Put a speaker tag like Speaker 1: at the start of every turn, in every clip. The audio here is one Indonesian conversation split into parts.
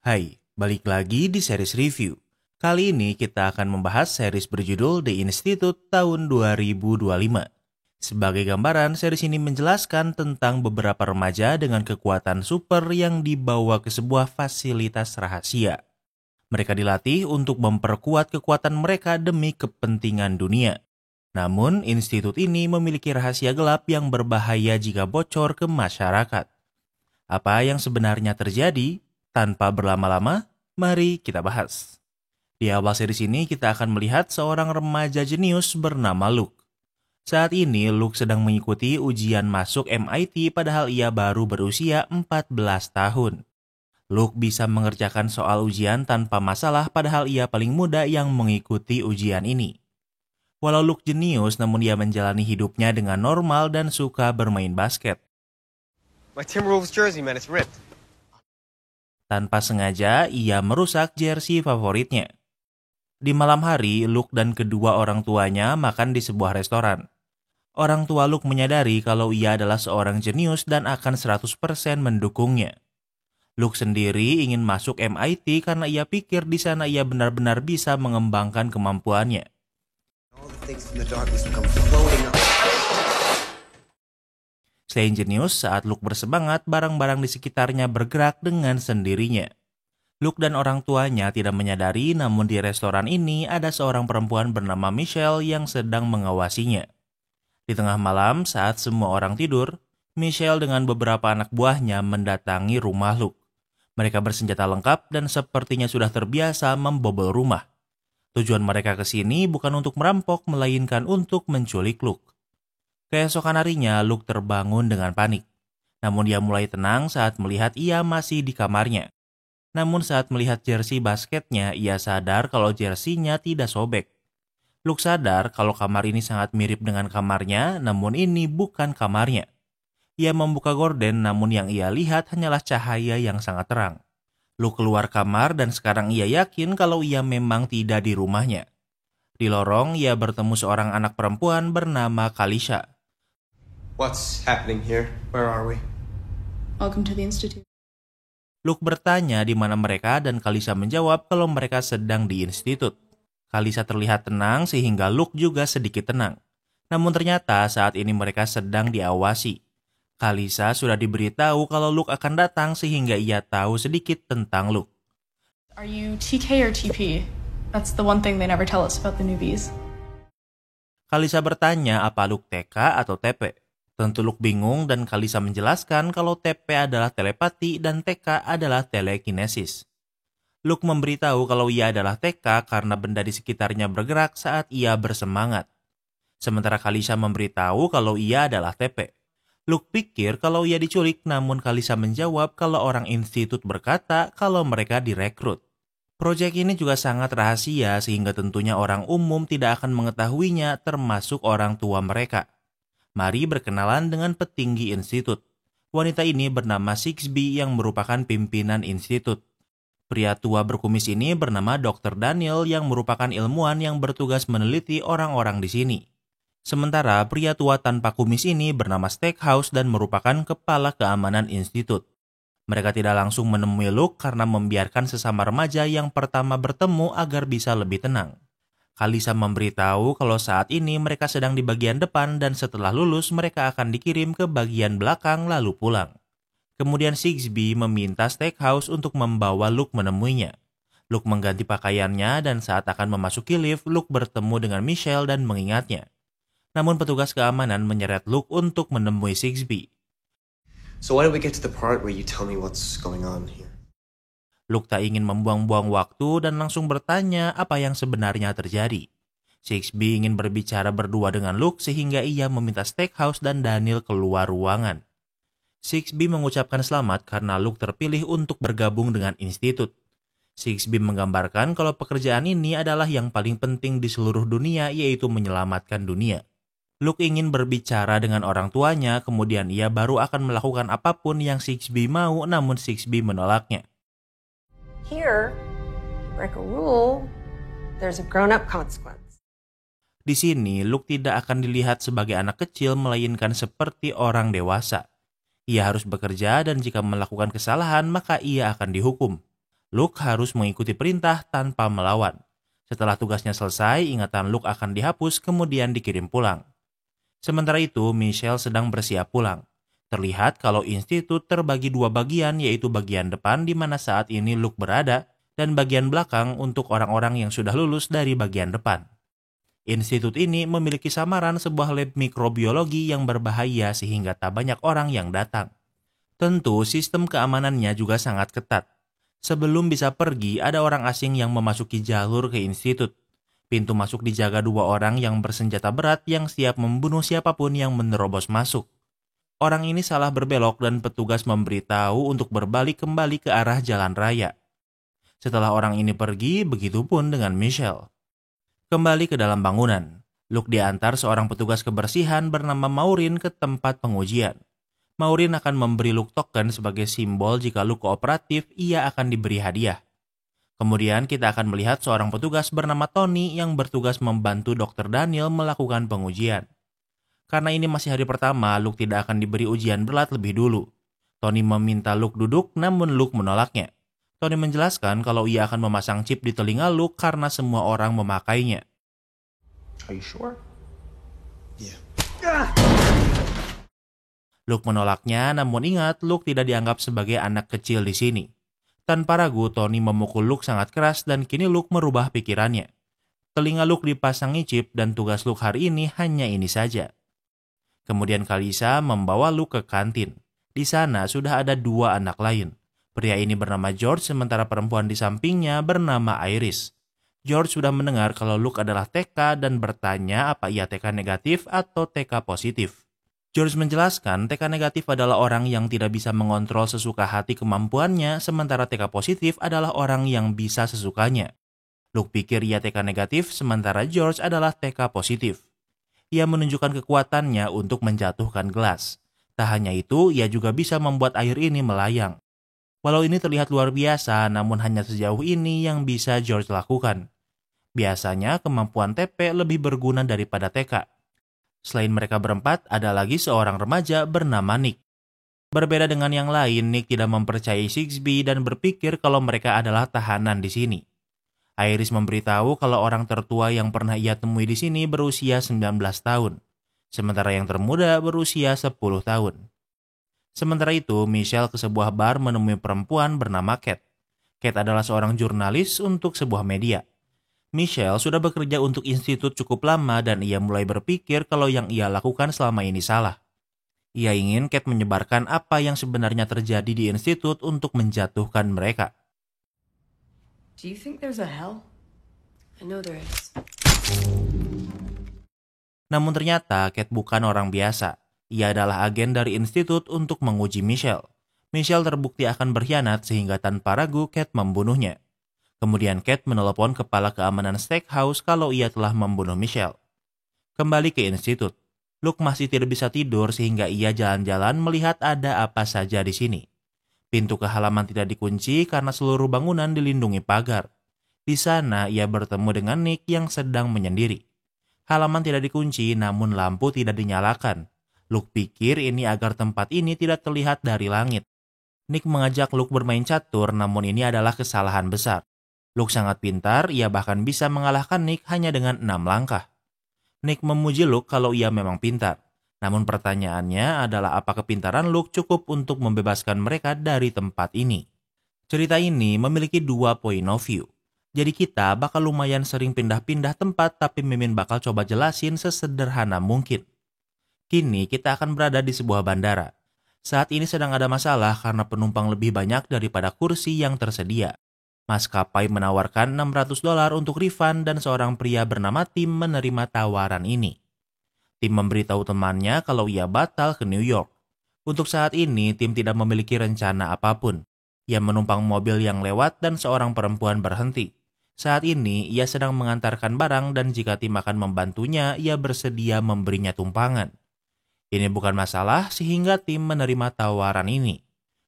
Speaker 1: Hai, balik lagi di series review. Kali ini kita akan membahas series berjudul The Institute tahun 2025. Sebagai gambaran, series ini menjelaskan tentang beberapa remaja dengan kekuatan super yang dibawa ke sebuah fasilitas rahasia. Mereka dilatih untuk memperkuat kekuatan mereka demi kepentingan dunia. Namun, institut ini memiliki rahasia gelap yang berbahaya jika bocor ke masyarakat. Apa yang sebenarnya terjadi? Tanpa berlama-lama, mari kita bahas. Di awal series ini kita akan melihat seorang remaja jenius bernama Luke. Saat ini Luke sedang mengikuti ujian masuk MIT padahal ia baru berusia 14 tahun. Luke bisa mengerjakan soal ujian tanpa masalah padahal ia paling muda yang mengikuti ujian ini. Walau Luke jenius namun ia menjalani hidupnya dengan normal dan suka bermain basket.
Speaker 2: My Timberwolves jersey, man, it's ripped.
Speaker 1: Tanpa sengaja, ia merusak jersey favoritnya. Di malam hari, Luke dan kedua orang tuanya makan di sebuah restoran. Orang tua Luke menyadari kalau ia adalah seorang jenius dan akan 100% mendukungnya. Luke sendiri ingin masuk MIT karena ia pikir di sana ia benar-benar bisa mengembangkan kemampuannya.
Speaker 2: All the things from the darkness will come floating up.
Speaker 1: Selain jenius, saat Luke bersemangat, barang-barang di sekitarnya bergerak dengan sendirinya. Luke dan orang tuanya tidak menyadari, namun di restoran ini ada seorang perempuan bernama Michelle yang sedang mengawasinya. Di tengah malam, saat semua orang tidur, Michelle dengan beberapa anak buahnya mendatangi rumah Luke. Mereka bersenjata lengkap dan sepertinya sudah terbiasa membobol rumah. Tujuan mereka ke sini bukan untuk merampok, melainkan untuk menculik Luke. Keesokan harinya, Luke terbangun dengan panik. Namun dia mulai tenang saat melihat ia masih di kamarnya. Namun saat melihat jersey basketnya, ia sadar kalau jersey-nya tidak sobek. Luke sadar kalau kamar ini sangat mirip dengan kamarnya, namun ini bukan kamarnya. Ia membuka gorden, namun yang ia lihat hanyalah cahaya yang sangat terang. Luke keluar kamar dan sekarang ia yakin kalau ia memang tidak di rumahnya. Di lorong, ia bertemu seorang anak perempuan bernama Kalisha.
Speaker 2: What's happening here? Where are we?
Speaker 3: Welcome to the Institute.
Speaker 1: Luke bertanya di mana mereka dan Kalisha menjawab kalau mereka sedang di institut. Kalisha terlihat tenang sehingga Luke juga sedikit tenang. Namun ternyata saat ini mereka sedang diawasi. Kalisha sudah diberitahu kalau Luke akan datang sehingga ia tahu sedikit tentang Luke.
Speaker 3: Are you TK or TP? That's the one thing they never tell us about the newbies.
Speaker 1: Kalisha bertanya apa Luke TK atau TP. Tentu Luke bingung dan Kalisha menjelaskan kalau TP adalah telepati dan TK adalah telekinesis. Luke memberitahu kalau ia adalah TK karena benda di sekitarnya bergerak saat ia bersemangat. Sementara Kalisha memberitahu kalau ia adalah TP. Luke pikir kalau ia diculik, namun Kalisha menjawab kalau orang institut berkata kalau mereka direkrut. Proyek ini juga sangat rahasia sehingga tentunya orang umum tidak akan mengetahuinya termasuk orang tua mereka. Mari berkenalan dengan petinggi institut. Wanita ini bernama Sixby yang merupakan pimpinan institut. Pria tua berkumis ini bernama Dr. Daniel yang merupakan ilmuwan yang bertugas meneliti orang-orang di sini. Sementara pria tua tanpa kumis ini bernama Stackhouse dan merupakan kepala keamanan institut. Mereka tidak langsung menemui Luke karena membiarkan sesama remaja yang pertama bertemu agar bisa lebih tenang. Kalisha memberitahu kalau saat ini mereka sedang di bagian depan dan setelah lulus mereka akan dikirim ke bagian belakang lalu pulang. Kemudian Sixby meminta Stackhouse untuk membawa Luke menemuinya. Luke mengganti pakaiannya dan saat akan memasuki lift, Luke bertemu dengan Michelle dan mengingatnya. Namun petugas keamanan menyeret Luke untuk menemui Sixby.
Speaker 2: So why don't we get to the part where you tell me what's going on here?
Speaker 1: Luke tak ingin membuang-buang waktu dan langsung bertanya apa yang sebenarnya terjadi. Sixby ingin berbicara berdua dengan Luke sehingga ia meminta Stackhouse dan Daniel keluar ruangan. Sixby mengucapkan selamat karena Luke terpilih untuk bergabung dengan institut. Sixby menggambarkan kalau pekerjaan ini adalah yang paling penting di seluruh dunia, yaitu menyelamatkan dunia. Luke ingin berbicara dengan orang tuanya, kemudian ia baru akan melakukan apapun yang Sixby mau, namun Sixby menolaknya.
Speaker 4: Here, break a rule, there's a grown-up consequence.
Speaker 1: Di sini, Luke tidak akan dilihat sebagai anak kecil, melainkan seperti orang dewasa. Ia harus bekerja dan jika melakukan kesalahan, maka ia akan dihukum. Luke harus mengikuti perintah tanpa melawan. Setelah tugasnya selesai, ingatan Luke akan dihapus kemudian dikirim pulang. Sementara itu, Michelle sedang bersiap pulang. Terlihat kalau institut terbagi dua bagian, yaitu bagian depan di mana saat ini Luke berada dan bagian belakang untuk orang-orang yang sudah lulus dari bagian depan. Institut ini memiliki samaran sebuah lab mikrobiologi yang berbahaya sehingga tak banyak orang yang datang. Tentu sistem keamanannya juga sangat ketat. Sebelum bisa pergi, ada orang asing yang memasuki jalur ke institut. Pintu masuk dijaga dua orang yang bersenjata berat yang siap membunuh siapapun yang menerobos masuk. Orang ini salah berbelok dan petugas memberitahu untuk berbalik kembali ke arah jalan raya. Setelah orang ini pergi, begitu pun dengan Michelle. Kembali ke dalam bangunan, Luke diantar seorang petugas kebersihan bernama Maureen ke tempat pengujian. Maureen akan memberi Luke token sebagai simbol jika Luke kooperatif, ia akan diberi hadiah. Kemudian kita akan melihat seorang petugas bernama Tony yang bertugas membantu Dr. Daniel melakukan pengujian. Karena ini masih hari pertama, Luke tidak akan diberi ujian berat lebih dulu. Tony meminta Luke duduk, namun Luke menolaknya. Tony menjelaskan kalau ia akan memasang chip di telinga Luke karena semua orang memakainya.
Speaker 2: Are you sure? Yeah.
Speaker 1: Luke menolaknya, namun ingat Luke tidak dianggap sebagai anak kecil di sini. Tanpa ragu, Tony memukul Luke sangat keras dan kini Luke merubah pikirannya. Telinga Luke dipasangi chip dan tugas Luke hari ini hanya ini saja. Kemudian Kalisa membawa Luke ke kantin. Di sana sudah ada dua anak lain. Pria ini bernama George, sementara perempuan di sampingnya bernama Iris. George sudah mendengar kalau Luke adalah TK dan bertanya apa ia TK negatif atau TK positif. George menjelaskan TK negatif adalah orang yang tidak bisa mengontrol sesuka hati kemampuannya, sementara TK positif adalah orang yang bisa sesukanya. Luke pikir ia TK negatif, sementara George adalah TK positif. Ia menunjukkan kekuatannya untuk menjatuhkan gelas. Tak hanya itu, ia juga bisa membuat air ini melayang. Walau ini terlihat luar biasa, namun hanya sejauh ini yang bisa George lakukan. Biasanya kemampuan TP lebih berguna daripada TK. Selain mereka berempat, ada lagi seorang remaja bernama Nick. Berbeda dengan yang lain, Nick tidak mempercayai Sixby dan berpikir kalau mereka adalah tahanan di sini. Iris memberitahu kalau orang tertua yang pernah ia temui di sini berusia 19 tahun, sementara yang termuda berusia 10 tahun. Sementara itu, Michelle ke sebuah bar menemui perempuan bernama Kate. Kate adalah seorang jurnalis untuk sebuah media. Michelle sudah bekerja untuk institut cukup lama dan ia mulai berpikir kalau yang ia lakukan selama ini salah. Ia ingin Kate menyebarkan apa yang sebenarnya terjadi di institut untuk menjatuhkan mereka.
Speaker 3: Do you think there's a hell?
Speaker 4: I know there is.
Speaker 1: Namun ternyata Kate bukan orang biasa. Ia adalah agen dari institut untuk menguji Michelle. Michelle terbukti akan berkhianat sehingga tanpa ragu Kate membunuhnya. Kemudian Kate menelepon kepala keamanan steakhouse kalau ia telah membunuh Michelle. Kembali ke institut. Luke masih tidak bisa tidur sehingga ia jalan-jalan melihat ada apa saja di sini. Pintu ke halaman tidak dikunci karena seluruh bangunan dilindungi pagar. Di sana ia bertemu dengan Nick yang sedang menyendiri. Halaman tidak dikunci namun lampu tidak dinyalakan. Luke pikir ini agar tempat ini tidak terlihat dari langit. Nick mengajak Luke bermain catur, namun ini adalah kesalahan besar. Luke sangat pintar, ia bahkan bisa mengalahkan Nick hanya dengan 6 langkah. Nick memuji Luke kalau ia memang pintar. Namun pertanyaannya adalah apa kepintaran Luke cukup untuk membebaskan mereka dari tempat ini. Cerita ini memiliki 2 point of view. Jadi kita bakal lumayan sering pindah-pindah tempat, tapi Mimin bakal coba jelasin sesederhana mungkin. Kini kita akan berada di sebuah bandara. Saat ini sedang ada masalah karena penumpang lebih banyak daripada kursi yang tersedia. Maskapai menawarkan $600 untuk refund dan seorang pria bernama Tim menerima tawaran ini. Tim memberitahu temannya kalau ia batal ke New York. Untuk saat ini, Tim tidak memiliki rencana apapun. Ia menumpang mobil yang lewat dan seorang perempuan berhenti. Saat ini, ia sedang mengantarkan barang dan jika Tim akan membantunya, ia bersedia memberinya tumpangan. Ini bukan masalah sehingga Tim menerima tawaran ini.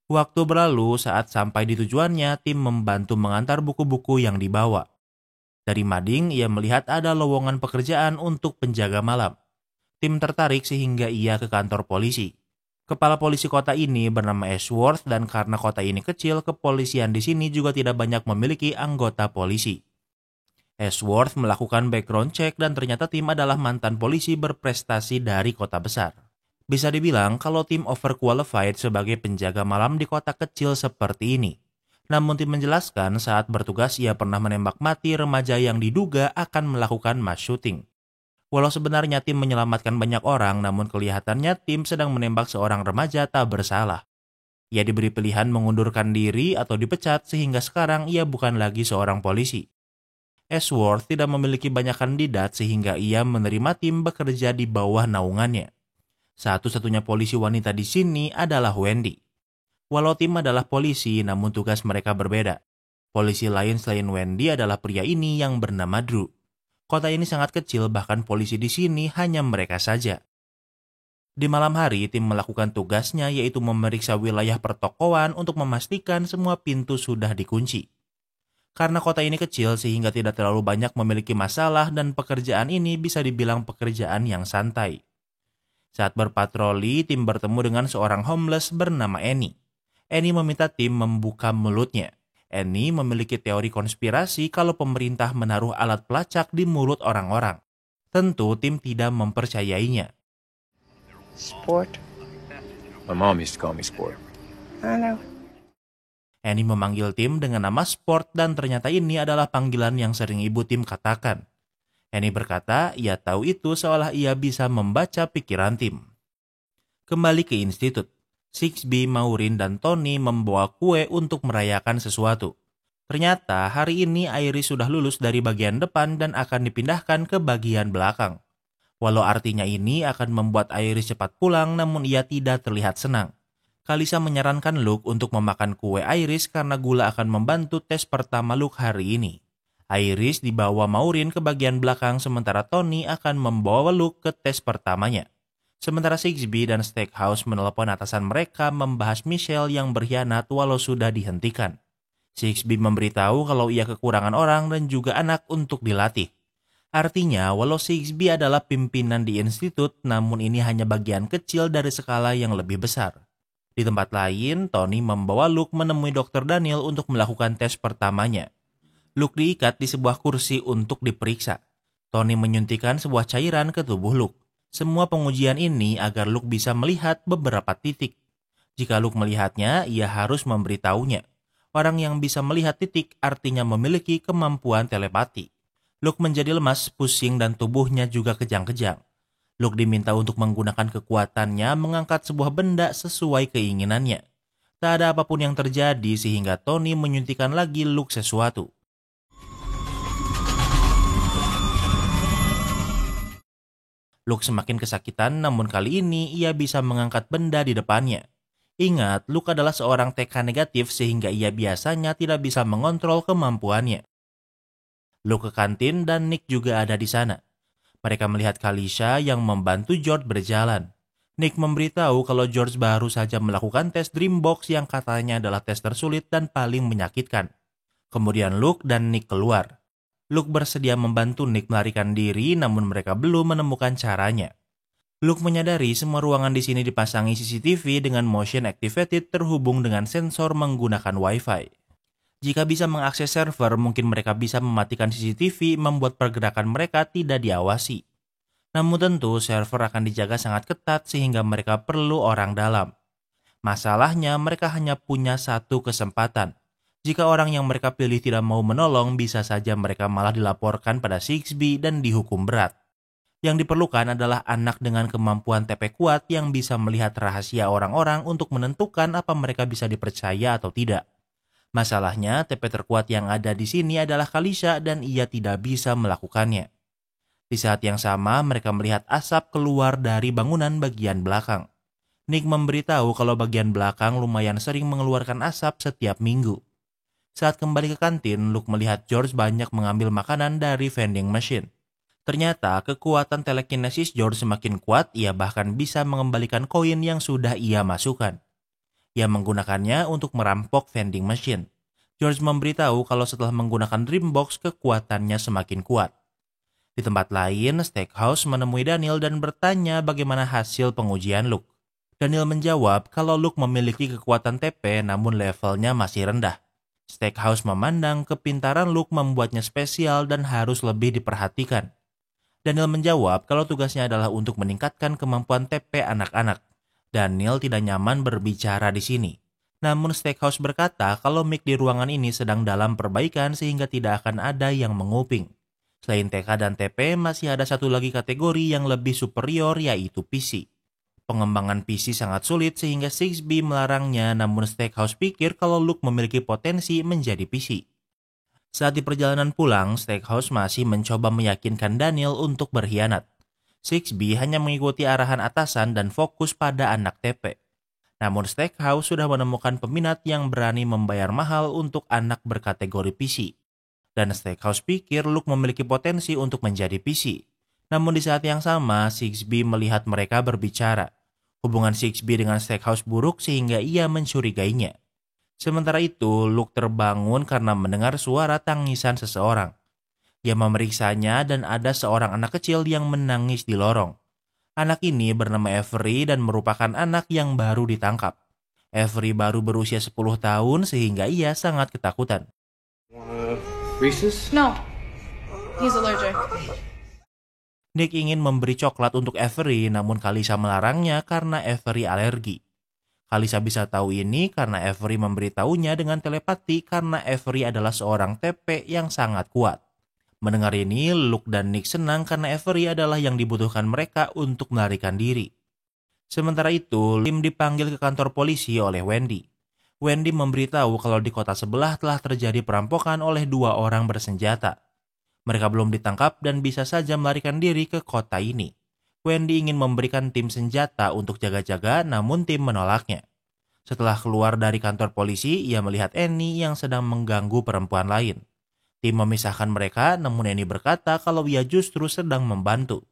Speaker 1: Waktu berlalu saat sampai di tujuannya, Tim membantu mengantar buku-buku yang dibawa. Dari mading, ia melihat ada lowongan pekerjaan untuk penjaga malam. Tim tertarik sehingga ia ke kantor polisi. Kepala polisi kota ini bernama Ashworth dan karena kota ini kecil, kepolisian di sini juga tidak banyak memiliki anggota polisi. Ashworth melakukan background check dan ternyata tim adalah mantan polisi berprestasi dari kota besar. Bisa dibilang kalau tim overqualified sebagai penjaga malam di kota kecil seperti ini. Namun tim menjelaskan saat bertugas ia pernah menembak mati remaja yang diduga akan melakukan mass shooting. Walau sebenarnya tim menyelamatkan banyak orang, namun kelihatannya tim sedang menembak seorang remaja tak bersalah. Ia diberi pilihan mengundurkan diri atau dipecat sehingga sekarang ia bukan lagi seorang polisi. Ashworth tidak memiliki banyak kandidat sehingga ia menerima tim bekerja di bawah naungannya. Satu-satunya polisi wanita di sini adalah Wendy. Walau tim adalah polisi, namun tugas mereka berbeda. Polisi lain selain Wendy adalah pria ini yang bernama Drew. Kota ini sangat kecil, bahkan polisi di sini hanya mereka saja. Di malam hari, tim melakukan tugasnya yaitu memeriksa wilayah pertokoan untuk memastikan semua pintu sudah dikunci. Karena kota ini kecil sehingga tidak terlalu banyak memiliki masalah dan pekerjaan ini bisa dibilang pekerjaan yang santai. Saat berpatroli, tim bertemu dengan seorang homeless bernama Annie. Annie meminta tim membuka mulutnya. Annie memiliki teori konspirasi kalau pemerintah menaruh alat pelacak di mulut orang-orang. Tentu tim tidak mempercayainya.
Speaker 5: Sport.
Speaker 6: My mom used to call me Sport.
Speaker 5: I know.
Speaker 1: Annie memanggil tim dengan nama Sport dan ternyata ini adalah panggilan yang sering ibu tim katakan. Annie berkata ia tahu itu seolah ia bisa membaca pikiran tim. Kembali ke institut. Sixby, Maureen, dan Tony membawa kue untuk merayakan sesuatu. Ternyata hari ini Iris sudah lulus dari bagian depan dan akan dipindahkan ke bagian belakang. Walau artinya ini akan membuat Iris cepat pulang, namun ia tidak terlihat senang. Kalisa menyarankan Luke untuk memakan kue Iris karena gula akan membantu tes pertama Luke hari ini. Iris dibawa Maureen ke bagian belakang sementara Tony akan membawa Luke ke tes pertamanya. Sementara Sixby dan Stackhouse menelepon atasan mereka membahas Michelle yang berkhianat walau sudah dihentikan. Sixby memberitahu kalau ia kekurangan orang dan juga anak untuk dilatih. Artinya, walau Sixby adalah pimpinan di institut, namun ini hanya bagian kecil dari skala yang lebih besar. Di tempat lain, Tony membawa Luke menemui Dr. Daniel untuk melakukan tes pertamanya. Luke diikat di sebuah kursi untuk diperiksa. Tony menyuntikkan sebuah cairan ke tubuh Luke. Semua pengujian ini agar Luke bisa melihat beberapa titik. Jika Luke melihatnya, ia harus memberitahunya. Orang yang bisa melihat titik artinya memiliki kemampuan telepati. Luke menjadi lemas, pusing, dan tubuhnya juga kejang-kejang. Luke diminta untuk menggunakan kekuatannya mengangkat sebuah benda sesuai keinginannya. Tak ada apapun yang terjadi sehingga Tony menyuntikkan lagi Luke sesuatu. Luke semakin kesakitan, namun kali ini ia bisa mengangkat benda di depannya. Ingat, Luke adalah seorang TK negatif sehingga ia biasanya tidak bisa mengontrol kemampuannya. Luke ke kantin dan Nick juga ada di sana. Mereka melihat Kalisha yang membantu George berjalan. Nick memberitahu kalau George baru saja melakukan tes Dreambox yang katanya adalah tes tersulit dan paling menyakitkan. Kemudian Luke dan Nick keluar. Luke bersedia membantu Nick melarikan diri, namun mereka belum menemukan caranya. Luke menyadari semua ruangan di sini dipasangi CCTV dengan motion activated terhubung dengan sensor menggunakan Wi-Fi. Jika bisa mengakses server, mungkin mereka bisa mematikan CCTV membuat pergerakan mereka tidak diawasi. Namun tentu server akan dijaga sangat ketat sehingga mereka perlu orang dalam. Masalahnya mereka hanya punya satu kesempatan. Jika orang yang mereka pilih tidak mau menolong, bisa saja mereka malah dilaporkan pada Sixby dan dihukum berat. Yang diperlukan adalah anak dengan kemampuan TP kuat yang bisa melihat rahasia orang-orang untuk menentukan apa mereka bisa dipercaya atau tidak. Masalahnya, TP terkuat yang ada di sini adalah Kalisha dan ia tidak bisa melakukannya. Di saat yang sama, mereka melihat asap keluar dari bangunan bagian belakang. Nick memberitahu kalau bagian belakang lumayan sering mengeluarkan asap setiap minggu. Saat kembali ke kantin, Luke melihat George banyak mengambil makanan dari vending machine. Ternyata kekuatan telekinesis George semakin kuat, ia bahkan bisa mengembalikan koin yang sudah ia masukkan. Ia menggunakannya untuk merampok vending machine. George memberitahu kalau setelah menggunakan Dreambox kekuatannya semakin kuat. Di tempat lain, Stackhouse menemui Daniel dan bertanya bagaimana hasil pengujian Luke. Daniel menjawab kalau Luke memiliki kekuatan TP namun levelnya masih rendah. Stackhouse memandang kepintaran Luke membuatnya spesial dan harus lebih diperhatikan. Daniel menjawab kalau tugasnya adalah untuk meningkatkan kemampuan TP anak-anak. Daniel tidak nyaman berbicara di sini. Namun Stackhouse berkata kalau mic di ruangan ini sedang dalam perbaikan sehingga tidak akan ada yang menguping. Selain TK dan TP, masih ada satu lagi kategori yang lebih superior yaitu PC. Pengembangan PC sangat sulit sehingga 6B melarangnya, namun Stackhouse pikir kalau Luke memiliki potensi menjadi PC. Saat di perjalanan pulang, Stackhouse masih mencoba meyakinkan Daniel untuk berkhianat. 6B hanya mengikuti arahan atasan dan fokus pada anak TP. Namun Stackhouse sudah menemukan peminat yang berani membayar mahal untuk anak berkategori PC. Dan Stackhouse pikir Luke memiliki potensi untuk menjadi PC. Namun di saat yang sama, 6B melihat mereka berbicara. Hubungan 6B dengan Stackhouse buruk sehingga ia mencurigainya. Sementara itu, Luke terbangun karena mendengar suara tangisan seseorang. Ia memeriksanya dan ada seorang anak kecil yang menangis di lorong. Anak ini bernama Avery dan merupakan anak yang baru ditangkap. Avery baru berusia 10 tahun sehingga ia sangat ketakutan.
Speaker 2: Reese's?
Speaker 3: No. He's allergic.
Speaker 1: Nick ingin memberi coklat untuk Avery, namun Kalisa melarangnya karena Avery alergi. Kalisa bisa tahu ini karena Avery memberitahunya dengan telepati karena Avery adalah seorang TP yang sangat kuat. Mendengar ini, Luke dan Nick senang karena Avery adalah yang dibutuhkan mereka untuk melarikan diri. Sementara itu, Tim dipanggil ke kantor polisi oleh Wendy. Wendy memberitahu kalau di kota sebelah telah terjadi perampokan oleh 2 orang bersenjata. Mereka belum ditangkap dan bisa saja melarikan diri ke kota ini. Wendy ingin memberikan tim senjata untuk jaga-jaga, namun tim menolaknya. Setelah keluar dari kantor polisi, ia melihat Annie yang sedang mengganggu perempuan lain. Tim memisahkan mereka, namun Annie berkata kalau ia justru sedang membantu.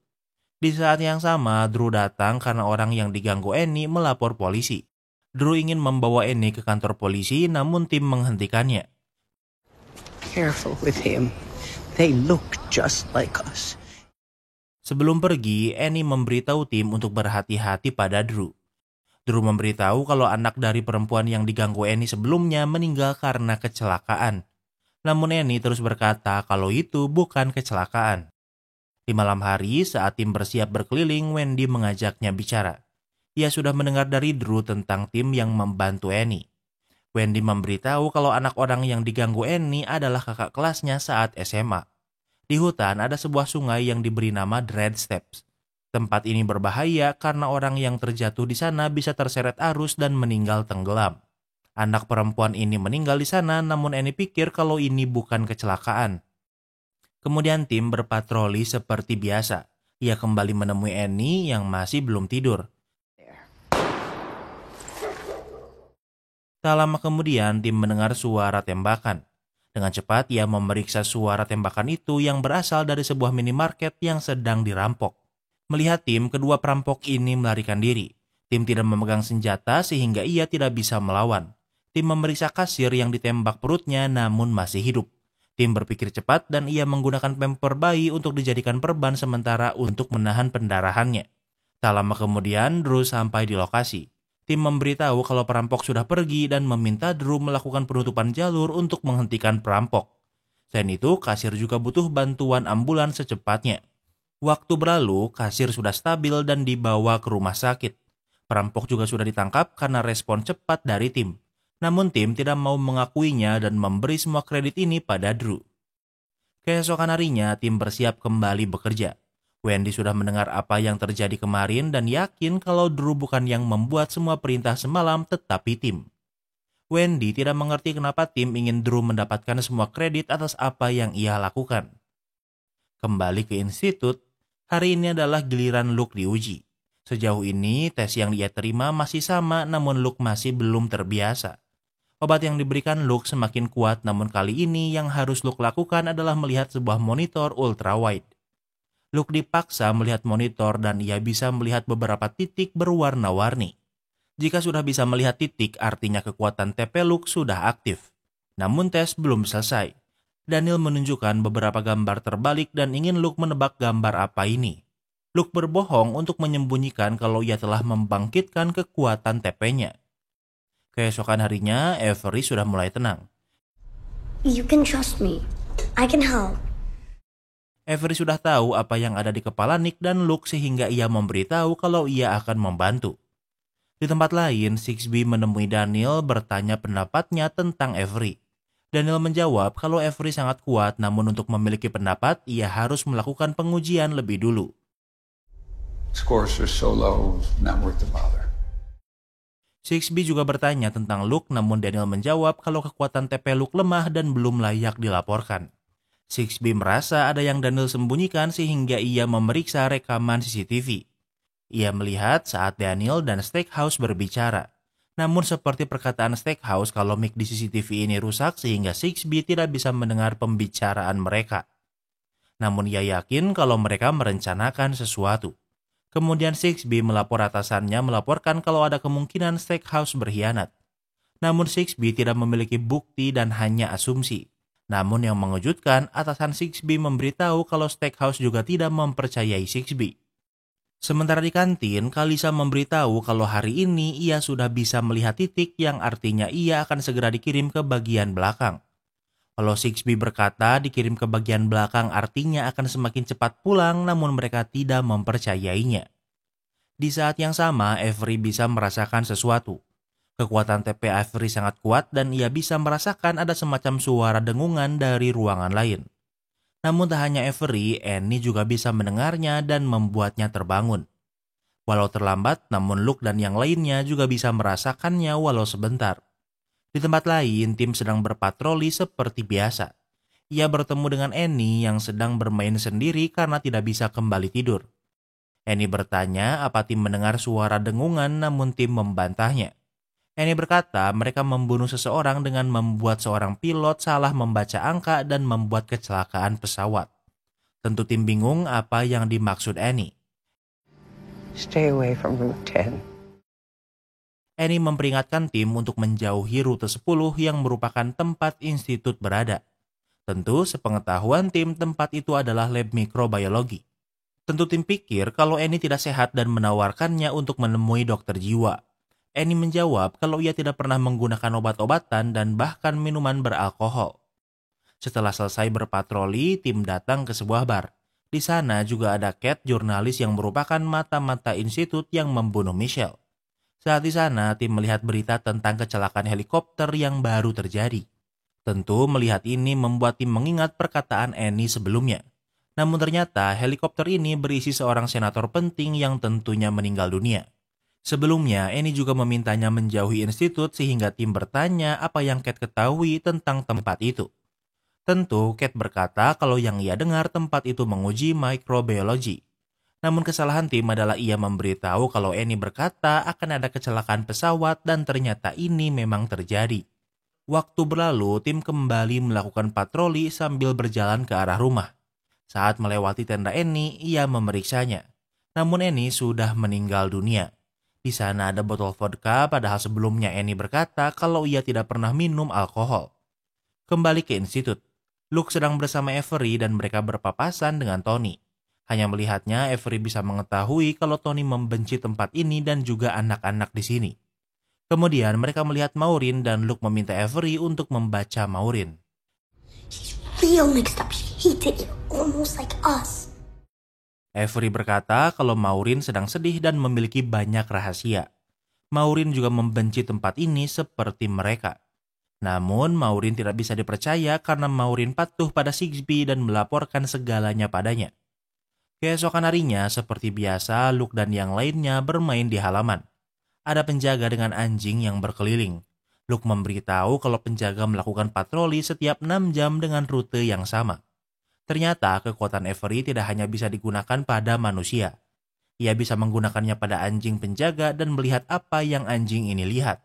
Speaker 1: Di saat yang sama, Drew datang karena orang yang diganggu Annie melapor polisi. Drew ingin membawa Annie ke kantor polisi, namun tim menghentikannya.
Speaker 5: Careful with him. They look just like us.
Speaker 1: Sebelum pergi, Annie memberitahu tim untuk berhati-hati pada Drew. Drew memberitahu kalau anak dari perempuan yang diganggu Annie sebelumnya meninggal karena kecelakaan. Namun Annie terus berkata kalau itu bukan kecelakaan. Di malam hari, saat tim bersiap berkeliling, Wendy mengajaknya bicara. Ia sudah mendengar dari Drew tentang tim yang membantu Annie. Wendy memberitahu kalau anak orang yang diganggu Annie adalah kakak kelasnya saat SMA. Di hutan ada sebuah sungai yang diberi nama Dread Steps. Tempat ini berbahaya karena orang yang terjatuh di sana bisa terseret arus dan meninggal tenggelam. Anak perempuan ini meninggal di sana, namun Annie pikir kalau ini bukan kecelakaan. Kemudian tim berpatroli seperti biasa. Ia kembali menemui Annie yang masih belum tidur. Tak lama kemudian, tim mendengar suara tembakan. Dengan cepat, ia memeriksa suara tembakan itu yang berasal dari sebuah minimarket yang sedang dirampok. Melihat tim, kedua perampok ini melarikan diri. Tim tidak memegang senjata sehingga ia tidak bisa melawan. Tim memeriksa kasir yang ditembak perutnya namun masih hidup. Tim berpikir cepat dan ia menggunakan pamper bayi untuk dijadikan perban sementara untuk menahan pendarahannya. Tak lama kemudian, Drew sampai di lokasi. Tim memberitahu kalau perampok sudah pergi dan meminta Drew melakukan penutupan jalur untuk menghentikan perampok. Selain itu, kasir juga butuh bantuan ambulans secepatnya. Waktu berlalu, kasir sudah stabil dan dibawa ke rumah sakit. Perampok juga sudah ditangkap karena respon cepat dari tim. Namun tim tidak mau mengakuinya dan memberi semua kredit ini pada Drew. Keesokan harinya, tim bersiap kembali bekerja. Wendy sudah mendengar apa yang terjadi kemarin dan yakin kalau Drew bukan yang membuat semua perintah semalam tetapi tim. Wendy tidak mengerti kenapa tim ingin Drew mendapatkan semua kredit atas apa yang ia lakukan. Kembali ke institut, hari ini adalah giliran Luke diuji. Sejauh ini, tes yang dia terima masih sama namun Luke masih belum terbiasa. Obat yang diberikan Luke semakin kuat namun kali ini yang harus Luke lakukan adalah melihat sebuah monitor ultrawide. Luke dipaksa melihat monitor dan ia bisa melihat beberapa titik berwarna-warni. Jika sudah bisa melihat titik, artinya kekuatan TP Luke sudah aktif. Namun tes belum selesai. Daniel menunjukkan beberapa gambar terbalik dan ingin Luke menebak gambar apa ini. Luke berbohong untuk menyembunyikan kalau ia telah membangkitkan kekuatan TP-nya. Keesokan harinya, Avery sudah mulai tenang.
Speaker 4: You can trust me. I can help.
Speaker 1: Avery sudah tahu apa yang ada di kepala Nick dan Luke sehingga ia memberitahu kalau ia akan membantu. Di tempat lain, Sixby menemui Daniel bertanya pendapatnya tentang Avery. Daniel menjawab kalau Avery sangat kuat, namun untuk memiliki pendapat, ia harus melakukan pengujian lebih dulu.
Speaker 7: Scores are so low, not worth the bother.
Speaker 1: Sixby juga bertanya tentang Luke, namun Daniel menjawab kalau kekuatan TP Luke lemah dan belum layak dilaporkan. Sixby merasa ada yang Daniel sembunyikan sehingga ia memeriksa rekaman CCTV. Ia melihat saat Daniel dan Stackhouse berbicara. Namun seperti perkataan Stackhouse kalau mic di CCTV ini rusak sehingga Sixby tidak bisa mendengar pembicaraan mereka. Namun ia yakin kalau mereka merencanakan sesuatu. Kemudian Sixby melapor atasannya melaporkan kalau ada kemungkinan Stackhouse berkhianat. Namun Sixby tidak memiliki bukti dan hanya asumsi. Namun yang mengejutkan, atasan Sixby memberitahu kalau Stackhouse juga tidak mempercayai Sixby. Sementara di kantin, Kalisa memberitahu kalau hari ini ia sudah bisa melihat titik yang artinya ia akan segera dikirim ke bagian belakang. Kalau Sixby berkata dikirim ke bagian belakang artinya akan semakin cepat pulang, namun mereka tidak mempercayainya. Di saat yang sama, Avery bisa merasakan sesuatu. Kekuatan TP Avery sangat kuat dan ia bisa merasakan ada semacam suara dengungan dari ruangan lain. Namun tak hanya Avery, Annie juga bisa mendengarnya dan membuatnya terbangun. Walau terlambat, namun Luke dan yang lainnya juga bisa merasakannya walau sebentar. Di tempat lain, tim sedang berpatroli seperti biasa. Ia bertemu dengan Annie yang sedang bermain sendiri karena tidak bisa kembali tidur. Annie bertanya apa tim mendengar suara dengungan, namun tim membantahnya. Annie berkata mereka membunuh seseorang dengan membuat seorang pilot salah membaca angka dan membuat kecelakaan pesawat. Tentu tim bingung apa yang dimaksud Annie.
Speaker 5: Stay away from Route 10.
Speaker 1: Annie memperingatkan tim untuk menjauhi rute 10 yang merupakan tempat institut berada. Tentu sepengetahuan tim tempat itu adalah lab mikrobiologi. Tentu tim pikir kalau Annie tidak sehat dan menawarkannya untuk menemui dokter jiwa. Annie menjawab kalau ia tidak pernah menggunakan obat-obatan dan bahkan minuman beralkohol. Setelah selesai berpatroli, tim datang ke sebuah bar. Di sana juga ada Kat, jurnalis yang merupakan mata-mata institut yang membunuh Michelle. Saat di sana, tim melihat berita tentang kecelakaan helikopter yang baru terjadi. Tentu melihat ini membuat tim mengingat perkataan Annie sebelumnya. Namun ternyata helikopter ini berisi seorang senator penting yang tentunya meninggal dunia. Sebelumnya, Annie juga memintanya menjauhi institut sehingga tim bertanya apa yang Kat ketahui tentang tempat itu. Tentu, Kat berkata kalau yang ia dengar tempat itu menguji mikrobiologi. Namun kesalahan tim adalah ia memberitahu kalau Annie berkata akan ada kecelakaan pesawat dan ternyata ini memang terjadi. Waktu berlalu, tim kembali melakukan patroli sambil berjalan ke arah rumah. Saat melewati tenda Annie, ia memeriksanya. Namun Annie sudah meninggal dunia. Di sana ada botol vodka, padahal sebelumnya Annie berkata kalau ia tidak pernah minum alkohol. Kembali ke institut, Luke sedang bersama Avery dan mereka berpapasan dengan Tony. Hanya melihatnya, Avery bisa mengetahui kalau Tony membenci tempat ini dan juga anak-anak di sini. Kemudian mereka melihat Maureen dan Luke meminta Avery untuk membaca Maureen.
Speaker 4: He's real mixed up. He hated it almost like us.
Speaker 1: Avery berkata kalau Maureen sedang sedih dan memiliki banyak rahasia. Maureen juga membenci tempat ini seperti mereka. Namun Maureen tidak bisa dipercaya karena Maureen patuh pada Sixby dan melaporkan segalanya padanya. Keesokan harinya, seperti biasa, Luke dan yang lainnya bermain di halaman. Ada penjaga dengan anjing yang berkeliling. Luke memberitahu kalau penjaga melakukan patroli setiap 6 jam dengan rute yang sama. Ternyata kekuatan Avery tidak hanya bisa digunakan pada manusia. Ia bisa menggunakannya pada anjing penjaga dan melihat apa yang anjing ini lihat.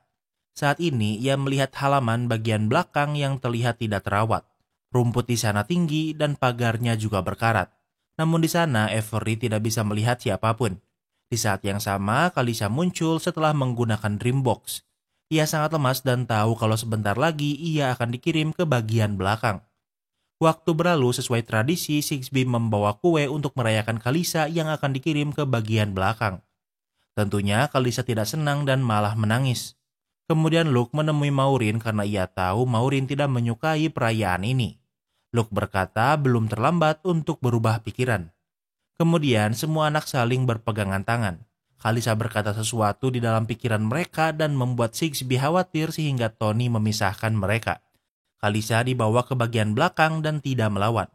Speaker 1: Saat ini ia melihat halaman bagian belakang yang terlihat tidak terawat. Rumput di sana tinggi dan pagarnya juga berkarat. Namun di sana Avery tidak bisa melihat siapapun. Di saat yang sama, Kalisa muncul setelah menggunakan Dreambox. Ia sangat lemas dan tahu kalau sebentar lagi ia akan dikirim ke bagian belakang. Waktu berlalu sesuai tradisi, Sixby membawa kue untuk merayakan Kalisa yang akan dikirim ke bagian belakang. Tentunya Kalisa tidak senang dan malah menangis. Kemudian Luke menemui Maureen karena ia tahu Maureen tidak menyukai perayaan ini. Luke berkata belum terlambat untuk berubah pikiran. Kemudian semua anak saling berpegangan tangan. Kalisa berkata sesuatu di dalam pikiran mereka dan membuat Sixby khawatir sehingga Tony memisahkan mereka. Kalisa dibawa ke bagian belakang dan tidak melawan.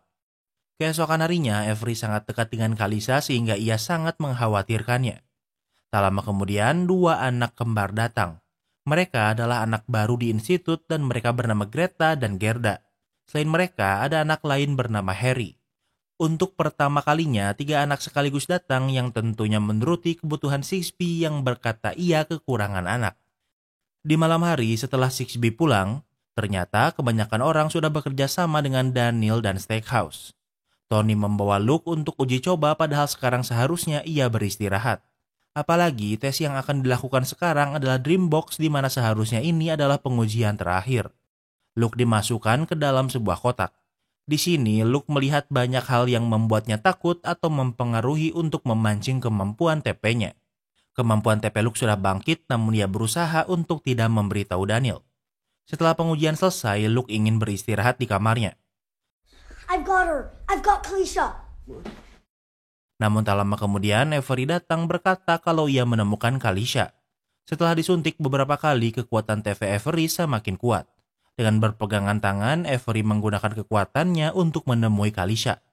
Speaker 1: Keesokan harinya, Avery sangat dekat dengan Kalisa sehingga ia sangat mengkhawatirkannya. Tak lama kemudian, 2 anak kembar datang. Mereka adalah anak baru di institut dan mereka bernama Greta dan Gerda. Selain mereka, ada anak lain bernama Harry. Untuk pertama kalinya, 3 anak sekaligus datang yang tentunya menuruti kebutuhan Sixby yang berkata ia kekurangan anak. Di malam hari setelah Sixby pulang, ternyata kebanyakan orang sudah bekerja sama dengan Daniel dan Steakhouse. Tony membawa Luke untuk uji coba padahal sekarang seharusnya ia beristirahat. Apalagi tes yang akan dilakukan sekarang adalah Dreambox di mana seharusnya ini adalah pengujian terakhir. Luke dimasukkan ke dalam sebuah kotak. Di sini Luke melihat banyak hal yang membuatnya takut atau mempengaruhi untuk memancing kemampuan TP-nya. Kemampuan TP Luke sudah bangkit namun ia berusaha untuk tidak memberitahu Daniel. Setelah pengujian selesai, Luke ingin beristirahat di kamarnya.
Speaker 4: I've got her. I've got Kalisha.
Speaker 1: Namun tak lama kemudian, Avery datang berkata kalau ia menemukan Kalisha. Setelah disuntik beberapa kali, kekuatan TV Avery semakin kuat. Dengan berpegangan tangan, Avery menggunakan kekuatannya untuk menemui Kalisha.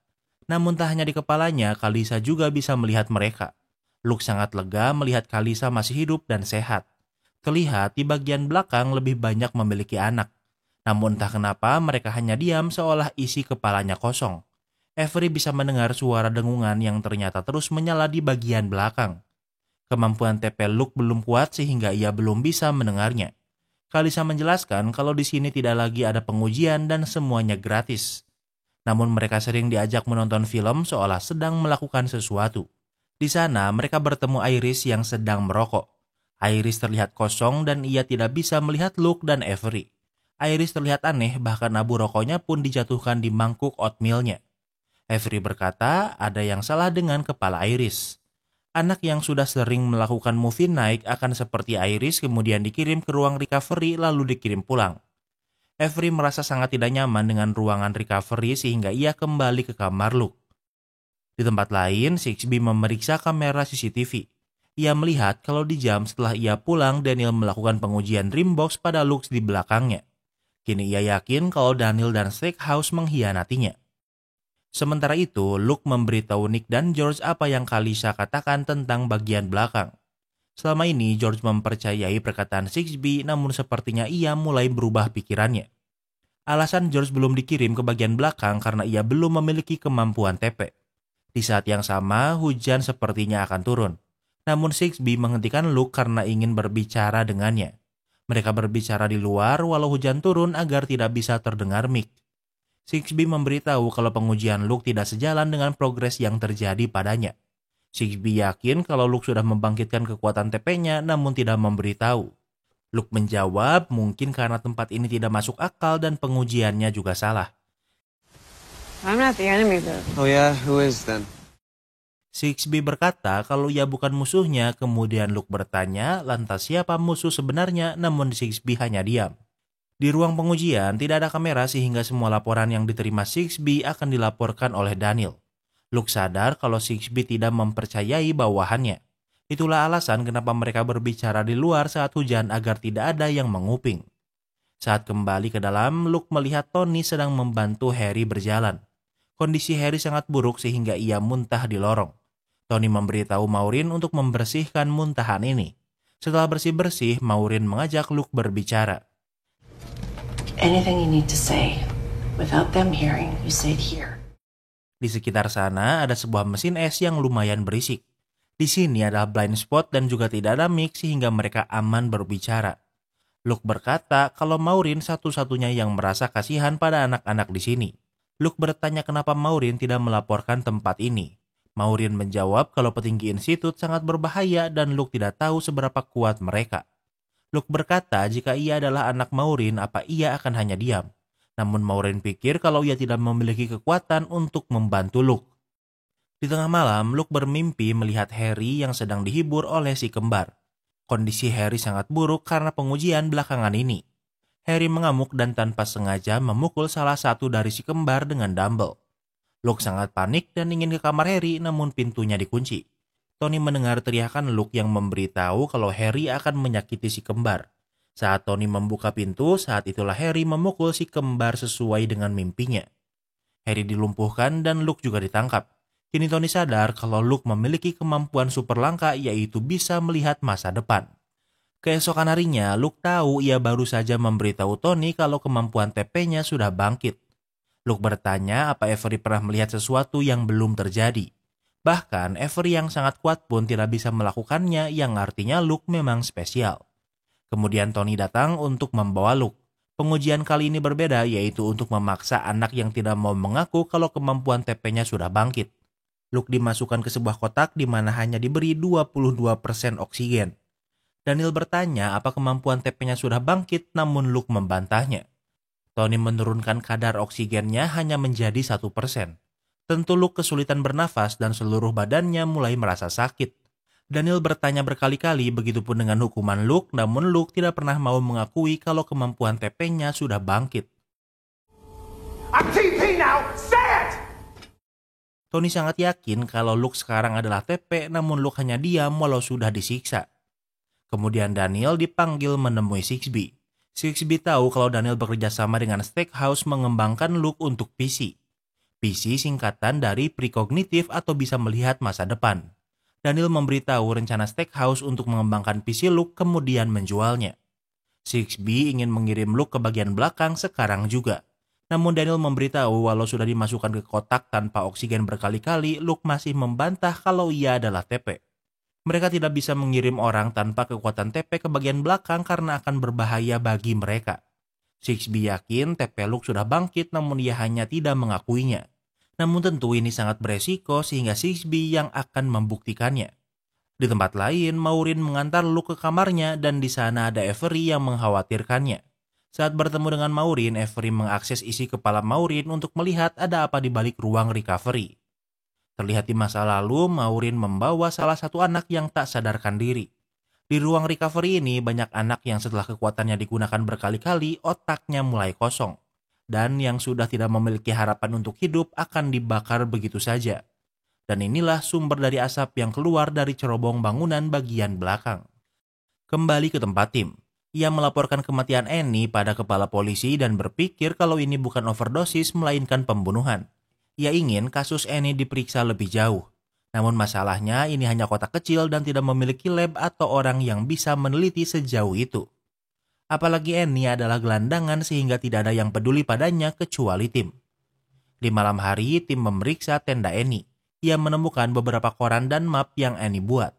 Speaker 1: Namun tak hanya di kepalanya, Kalisha juga bisa melihat mereka. Luke sangat lega melihat Kalisha masih hidup dan sehat. Terlihat di bagian belakang lebih banyak memiliki anak. Namun entah kenapa mereka hanya diam seolah isi kepalanya kosong. Avery bisa mendengar suara dengungan yang ternyata terus menyala di bagian belakang. Kemampuan TP Luke belum kuat sehingga ia belum bisa mendengarnya. Kalisha menjelaskan kalau di sini tidak lagi ada pengujian dan semuanya gratis. Namun mereka sering diajak menonton film seolah sedang melakukan sesuatu. Di sana mereka bertemu Iris yang sedang merokok. Iris terlihat kosong dan ia tidak bisa melihat Luke dan Avery. Iris terlihat aneh bahkan abu rokoknya pun dijatuhkan di mangkuk oatmeal-nya. Avery berkata ada yang salah dengan kepala Iris. Anak yang sudah sering melakukan movie night akan seperti Iris kemudian dikirim ke ruang recovery lalu dikirim pulang. Avery merasa sangat tidak nyaman dengan ruangan recovery sehingga ia kembali ke kamar Luke. Di tempat lain, Sixby memeriksa kamera CCTV. Ia melihat kalau di jam setelah ia pulang, Daniel melakukan pengujian Dreambox pada Luke di belakangnya. Kini ia yakin kalau Daniel dan Steakhouse mengkhianatinya. Sementara itu, Luke memberitahu Nick dan George apa yang Kalisha katakan tentang bagian belakang. Selama ini, George mempercayai perkataan Sixby, namun sepertinya ia mulai berubah pikirannya. Alasan George belum dikirim ke bagian belakang karena ia belum memiliki kemampuan TP. Di saat yang sama, hujan sepertinya akan turun. Namun Sixby menghentikan Luke karena ingin berbicara dengannya. Mereka berbicara di luar walau hujan turun agar tidak bisa terdengar mic. Sixby memberitahu kalau pengujian Luke tidak sejalan dengan progres yang terjadi padanya. Sixby yakin kalau Luke sudah membangkitkan kekuatan TP-nya namun tidak memberitahu. Luke menjawab mungkin karena tempat ini tidak masuk akal dan pengujiannya juga salah.
Speaker 5: I'm not the enemy, though.
Speaker 2: Oh yeah, who is then?
Speaker 1: Sixby berkata kalau ia bukan musuhnya, kemudian Luke bertanya lantas siapa musuh sebenarnya, namun Sixby hanya diam. Di ruang pengujian tidak ada kamera sehingga semua laporan yang diterima Sixby akan dilaporkan oleh Daniel. Luke sadar kalau Sixby tidak mempercayai bawahannya. Itulah alasan kenapa mereka berbicara di luar saat hujan agar tidak ada yang menguping. Saat kembali ke dalam, Luke melihat Tony sedang membantu Harry berjalan. Kondisi Harry sangat buruk sehingga ia muntah di lorong. Tony memberitahu Maureen untuk membersihkan muntahan ini. Setelah bersih-bersih, Maureen mengajak Luke berbicara.
Speaker 8: Anything you need to say, without them hearing, you say it here.
Speaker 1: Di sekitar sana ada sebuah mesin es yang lumayan berisik. Di sini ada blind spot dan juga tidak ada mic sehingga mereka aman berbicara. Luke berkata kalau Maureen satu-satunya yang merasa kasihan pada anak-anak di sini. Luke bertanya kenapa Maureen tidak melaporkan tempat ini. Maureen menjawab kalau petinggi institut sangat berbahaya dan Luke tidak tahu seberapa kuat mereka. Luke berkata jika ia adalah anak Maureen apa ia akan hanya diam. Namun Maureen pikir kalau ia tidak memiliki kekuatan untuk membantu Luke. Di tengah malam, Luke bermimpi melihat Harry yang sedang dihibur oleh si kembar. Kondisi Harry sangat buruk karena pengujian belakangan ini. Harry mengamuk dan tanpa sengaja memukul salah satu dari si kembar dengan dumbbell. Luke sangat panik dan ingin ke kamar Harry, namun pintunya dikunci. Tony mendengar teriakan Luke yang memberitahu kalau Harry akan menyakiti si kembar. Saat Tony membuka pintu, saat itulah Harry memukul si kembar sesuai dengan mimpinya. Harry dilumpuhkan dan Luke juga ditangkap. Kini Tony sadar kalau Luke memiliki kemampuan super langka, yaitu bisa melihat masa depan. Keesokan harinya, Luke tahu ia baru saja memberitahu Tony kalau kemampuan TP-nya sudah bangkit. Luke bertanya apa Avery pernah melihat sesuatu yang belum terjadi. Bahkan Avery yang sangat kuat pun tidak bisa melakukannya, yang artinya Luke memang spesial. Kemudian Tony datang untuk membawa Luke. Pengujian kali ini berbeda, yaitu untuk memaksa anak yang tidak mau mengaku kalau kemampuan TP-nya sudah bangkit. Luke dimasukkan ke sebuah kotak di mana hanya diberi 22% oksigen. Daniel bertanya apa kemampuan TP-nya sudah bangkit, namun Luke membantahnya. Tony menurunkan kadar oksigennya hanya menjadi 1%. Tentu Luke kesulitan bernafas dan seluruh badannya mulai merasa sakit. Daniel bertanya berkali-kali, begitupun dengan hukuman Luke, namun Luke tidak pernah mau mengakui kalau kemampuan TP-nya sudah bangkit.
Speaker 9: I'm TP now! Say it!
Speaker 1: Tony sangat yakin kalau Luke sekarang adalah TP, namun Luke hanya diam walau sudah disiksa. Kemudian Daniel dipanggil menemui Sixby. Sixby tahu kalau Daniel bekerja sama dengan Stackhouse mengembangkan Luke untuk PC. PC singkatan dari prekognitif atau bisa melihat masa depan. Daniel memberitahu rencana Stackhouse untuk mengembangkan PC Luke kemudian menjualnya. Sixby ingin mengirim Luke ke bagian belakang sekarang juga. Namun Daniel memberitahu walau sudah dimasukkan ke kotak tanpa oksigen berkali-kali, Luke masih membantah kalau ia adalah TP. Mereka tidak bisa mengirim orang tanpa kekuatan TP ke bagian belakang karena akan berbahaya bagi mereka. Sixby yakin TP Luke sudah bangkit, namun ia hanya tidak mengakuinya. Namun tentu ini sangat beresiko sehingga Sixby yang akan membuktikannya. Di tempat lain, Maureen mengantar Luke ke kamarnya dan di sana ada Avery yang mengkhawatirkannya. Saat bertemu dengan Maureen, Avery mengakses isi kepala Maureen untuk melihat ada apa di balik ruang recovery. Terlihat di masa lalu, Maureen membawa salah satu anak yang tak sadarkan diri. Di ruang recovery ini, banyak anak yang setelah kekuatannya digunakan berkali-kali, otaknya mulai kosong. Dan yang sudah tidak memiliki harapan untuk hidup akan dibakar begitu saja. Dan inilah sumber dari asap yang keluar dari cerobong bangunan bagian belakang. Kembali ke tempat Tim. Ia melaporkan kematian Annie pada kepala polisi dan berpikir kalau ini bukan overdosis melainkan pembunuhan. Ia ingin kasus Annie diperiksa lebih jauh. Namun masalahnya ini hanya kota kecil dan tidak memiliki lab atau orang yang bisa meneliti sejauh itu. Apalagi Annie adalah gelandangan sehingga tidak ada yang peduli padanya kecuali Tim. Di malam hari, Tim memeriksa tenda Annie. Ia menemukan beberapa koran dan map yang Annie buat.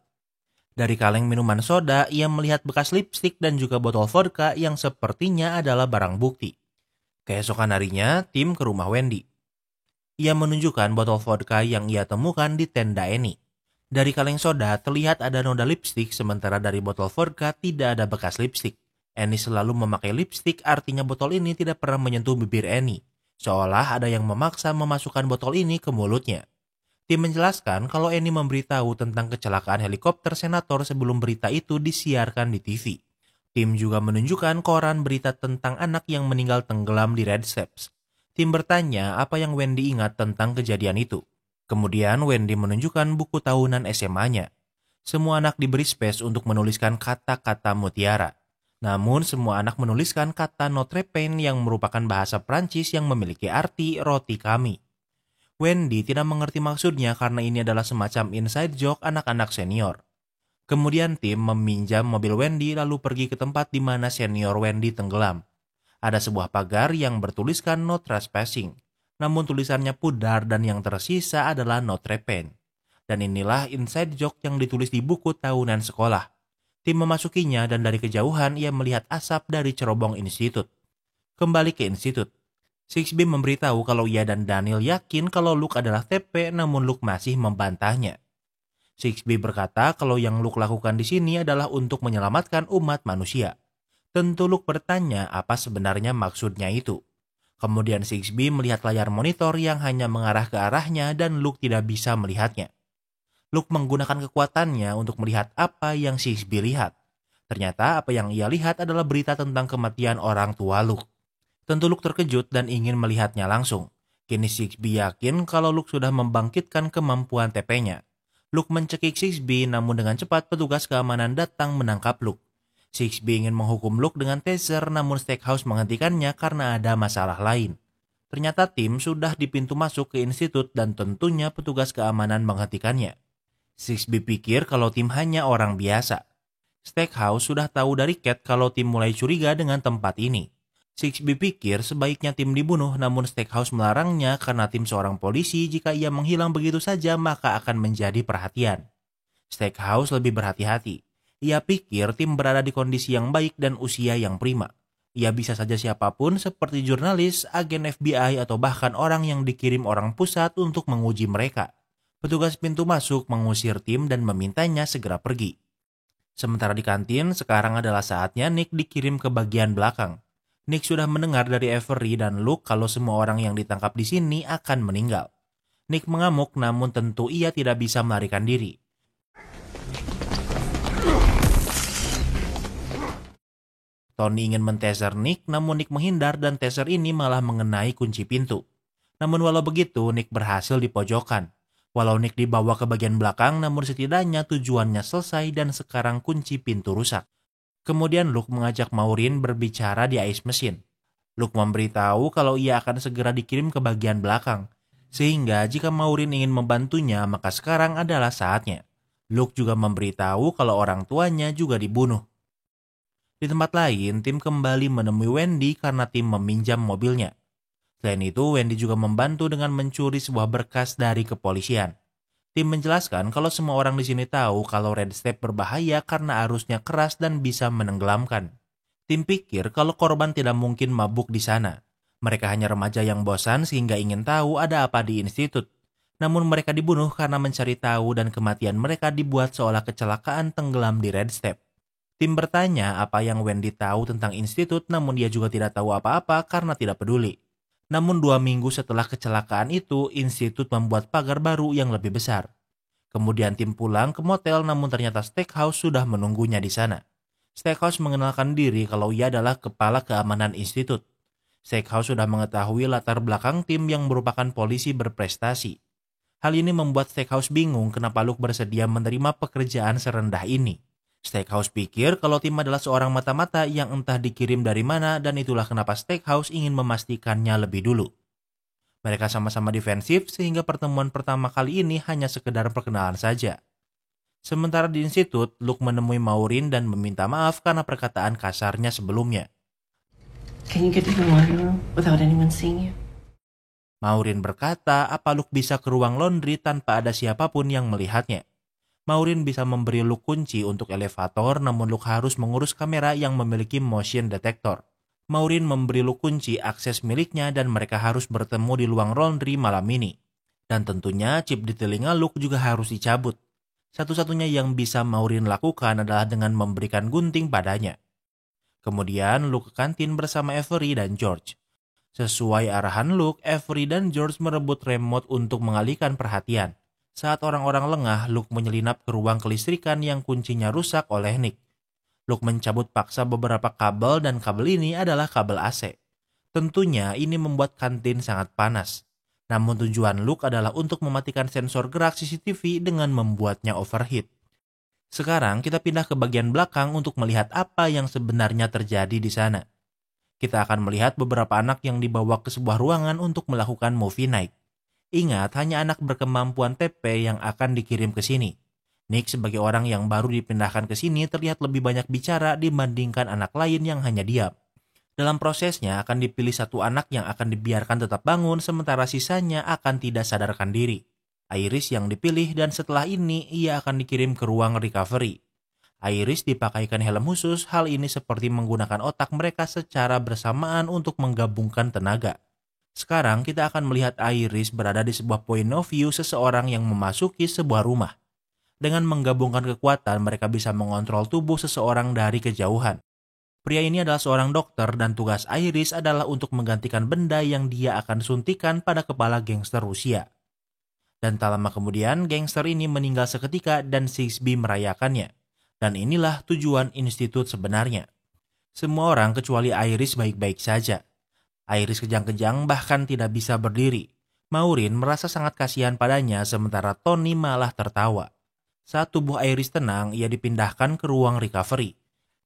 Speaker 1: Dari kaleng minuman soda, ia melihat bekas lipstik dan juga botol vodka yang sepertinya adalah barang bukti. Keesokan harinya, Tim ke rumah Wendy. Ia menunjukkan botol vodka yang ia temukan di tenda Annie. Dari kaleng soda terlihat ada noda lipstik, sementara dari botol vodka tidak ada bekas lipstik. Annie selalu memakai lipstik, artinya botol ini tidak pernah menyentuh bibir Annie. Seolah ada yang memaksa memasukkan botol ini ke mulutnya. Tim menjelaskan kalau Annie memberitahu tentang kecelakaan helikopter senator sebelum berita itu disiarkan di TV. Tim juga menunjukkan koran berita tentang anak yang meninggal tenggelam di Red Steps. Tim bertanya apa yang Wendy ingat tentang kejadian itu. Kemudian Wendy menunjukkan buku tahunan SMA-nya. Semua anak diberi space untuk menuliskan kata-kata mutiara. Namun semua anak menuliskan kata Notre Pain yang merupakan bahasa Prancis yang memiliki arti roti kami. Wendy tidak mengerti maksudnya karena ini adalah semacam inside joke anak-anak senior. Kemudian Tim meminjam mobil Wendy lalu pergi ke tempat di mana senior Wendy tenggelam. Ada sebuah pagar yang bertuliskan no trespassing, namun tulisannya pudar dan yang tersisa adalah Notre Pain. Dan inilah inside joke yang ditulis di buku tahunan sekolah. Tim memasukinya dan dari kejauhan ia melihat asap dari cerobong institut. Kembali ke institut. Sixby memberitahu kalau ia dan Daniel yakin kalau Luke adalah TP, namun Luke masih membantahnya. Sixby berkata kalau yang Luke lakukan di sini adalah untuk menyelamatkan umat manusia. Tentu Luke bertanya apa sebenarnya maksudnya itu. Kemudian Sixby melihat layar monitor yang hanya mengarah ke arahnya dan Luke tidak bisa melihatnya. Luke menggunakan kekuatannya untuk melihat apa yang Sixby lihat. Ternyata apa yang ia lihat adalah berita tentang kematian orang tua Luke. Tentu Luke terkejut dan ingin melihatnya langsung. Kini Sixby yakin kalau Luke sudah membangkitkan kemampuan TP-nya. Luke mencekik Sixby, namun dengan cepat petugas keamanan datang menangkap Luke. Sixby ingin menghukum Luke dengan taser, namun Stackhouse menghentikannya karena ada masalah lain. Ternyata Tim sudah di pintu masuk ke institut dan tentunya petugas keamanan menghentikannya. Sixby pikir kalau Tim hanya orang biasa. Stackhouse sudah tahu dari Cat kalau Tim mulai curiga dengan tempat ini. Sixby pikir sebaiknya Tim dibunuh, namun Stackhouse melarangnya karena Tim seorang polisi, jika ia menghilang begitu saja maka akan menjadi perhatian. Stackhouse lebih berhati-hati. Ia pikir Tim berada di kondisi yang baik dan usia yang prima. Ia bisa saja siapapun seperti jurnalis, agen FBI, atau bahkan orang yang dikirim orang pusat untuk menguji mereka. Petugas pintu masuk mengusir Tim dan memintanya segera pergi. Sementara di kantin, sekarang adalah saatnya Nick dikirim ke bagian belakang. Nick sudah mendengar dari Avery dan Luke kalau semua orang yang ditangkap di sini akan meninggal. Nick mengamuk, namun tentu ia tidak bisa melarikan diri. Tony ingin mentaser Nick, namun Nick menghindar dan taser ini malah mengenai kunci pintu. Namun walau begitu, Nick berhasil dipojokkan. Walau Nick dibawa ke bagian belakang, namun setidaknya tujuannya selesai dan sekarang kunci pintu rusak. Kemudian Luke mengajak Maureen berbicara di ice machine. Luke memberitahu kalau ia akan segera dikirim ke bagian belakang. Sehingga jika Maureen ingin membantunya, maka sekarang adalah saatnya. Luke juga memberitahu kalau orang tuanya juga dibunuh. Di tempat lain, Tim kembali menemui Wendy karena Tim meminjam mobilnya. Selain itu, Wendy juga membantu dengan mencuri sebuah berkas dari kepolisian. Tim menjelaskan kalau semua orang di sini tahu kalau Red Step berbahaya karena arusnya keras dan bisa menenggelamkan. Tim pikir kalau korban tidak mungkin mabuk di sana. Mereka hanya remaja yang bosan sehingga ingin tahu ada apa di institut. Namun mereka dibunuh karena mencari tahu dan kematian mereka dibuat seolah kecelakaan tenggelam di Red Step. Tim bertanya apa yang Wendy tahu tentang institut, namun dia juga tidak tahu apa-apa karena tidak peduli. Namun 2 minggu setelah kecelakaan itu, institut membuat pagar baru yang lebih besar. Kemudian Tim pulang ke motel, namun ternyata Stackhouse sudah menunggunya di sana. Stackhouse mengenalkan diri kalau ia adalah kepala keamanan institut. Stackhouse sudah mengetahui latar belakang Tim yang merupakan polisi berprestasi. Hal ini membuat Stackhouse bingung kenapa Luke bersedia menerima pekerjaan serendah ini. Stackhouse pikir kalau Tim adalah seorang mata-mata yang entah dikirim dari mana dan itulah kenapa Stackhouse ingin memastikannya lebih dulu. Mereka sama-sama defensif sehingga pertemuan pertama kali ini hanya sekedar perkenalan saja. Sementara di institut, Luke menemui Maureen dan meminta maaf karena perkataan kasarnya sebelumnya.
Speaker 8: Can you get to the laundry room without anyone seeing you?
Speaker 1: Maureen berkata apa Luke bisa ke ruang laundry tanpa ada siapapun yang melihatnya. Maureen bisa memberi Luke kunci untuk elevator, namun Luke harus mengurus kamera yang memiliki motion detector. Maureen memberi Luke kunci akses miliknya dan mereka harus bertemu di ruang laundry malam ini. Dan tentunya chip di telinga Luke juga harus dicabut. Satu-satunya yang bisa Maureen lakukan adalah dengan memberikan gunting padanya. Kemudian Luke ke kantin bersama Avery dan George. Sesuai arahan Luke, Avery dan George merebut remote untuk mengalihkan perhatian. Saat orang-orang lengah, Luke menyelinap ke ruang kelistrikan yang kuncinya rusak oleh Nick. Luke mencabut paksa beberapa kabel dan kabel ini adalah kabel AC. Tentunya ini membuat kantin sangat panas. Namun tujuan Luke adalah untuk mematikan sensor gerak CCTV dengan membuatnya overheat. Sekarang kita pindah ke bagian belakang untuk melihat apa yang sebenarnya terjadi di sana. Kita akan melihat beberapa anak yang dibawa ke sebuah ruangan untuk melakukan movie night. Ingat, hanya anak berkemampuan TP yang akan dikirim ke sini. Nick sebagai orang yang baru dipindahkan ke sini terlihat lebih banyak bicara dibandingkan anak lain yang hanya diam. Dalam prosesnya akan dipilih satu anak yang akan dibiarkan tetap bangun sementara sisanya akan tidak sadarkan diri. Iris yang dipilih dan setelah ini ia akan dikirim ke ruang recovery. Iris dipakaikan helm khusus, hal ini seperti menggunakan otak mereka secara bersamaan untuk menggabungkan tenaga. Sekarang kita akan melihat Iris berada di sebuah point of view seseorang yang memasuki sebuah rumah. Dengan menggabungkan kekuatan, mereka bisa mengontrol tubuh seseorang dari kejauhan. Pria ini adalah seorang dokter dan tugas Iris adalah untuk menggantikan benda yang dia akan suntikan pada kepala gangster Rusia. Dan tak lama kemudian, gangster ini meninggal seketika dan Sixby merayakannya. Dan inilah tujuan institut sebenarnya. Semua orang kecuali Iris baik-baik saja. Iris kejang-kejang bahkan tidak bisa berdiri. Maureen merasa sangat kasihan padanya sementara Tony malah tertawa. Saat tubuh Iris tenang, ia dipindahkan ke ruang recovery.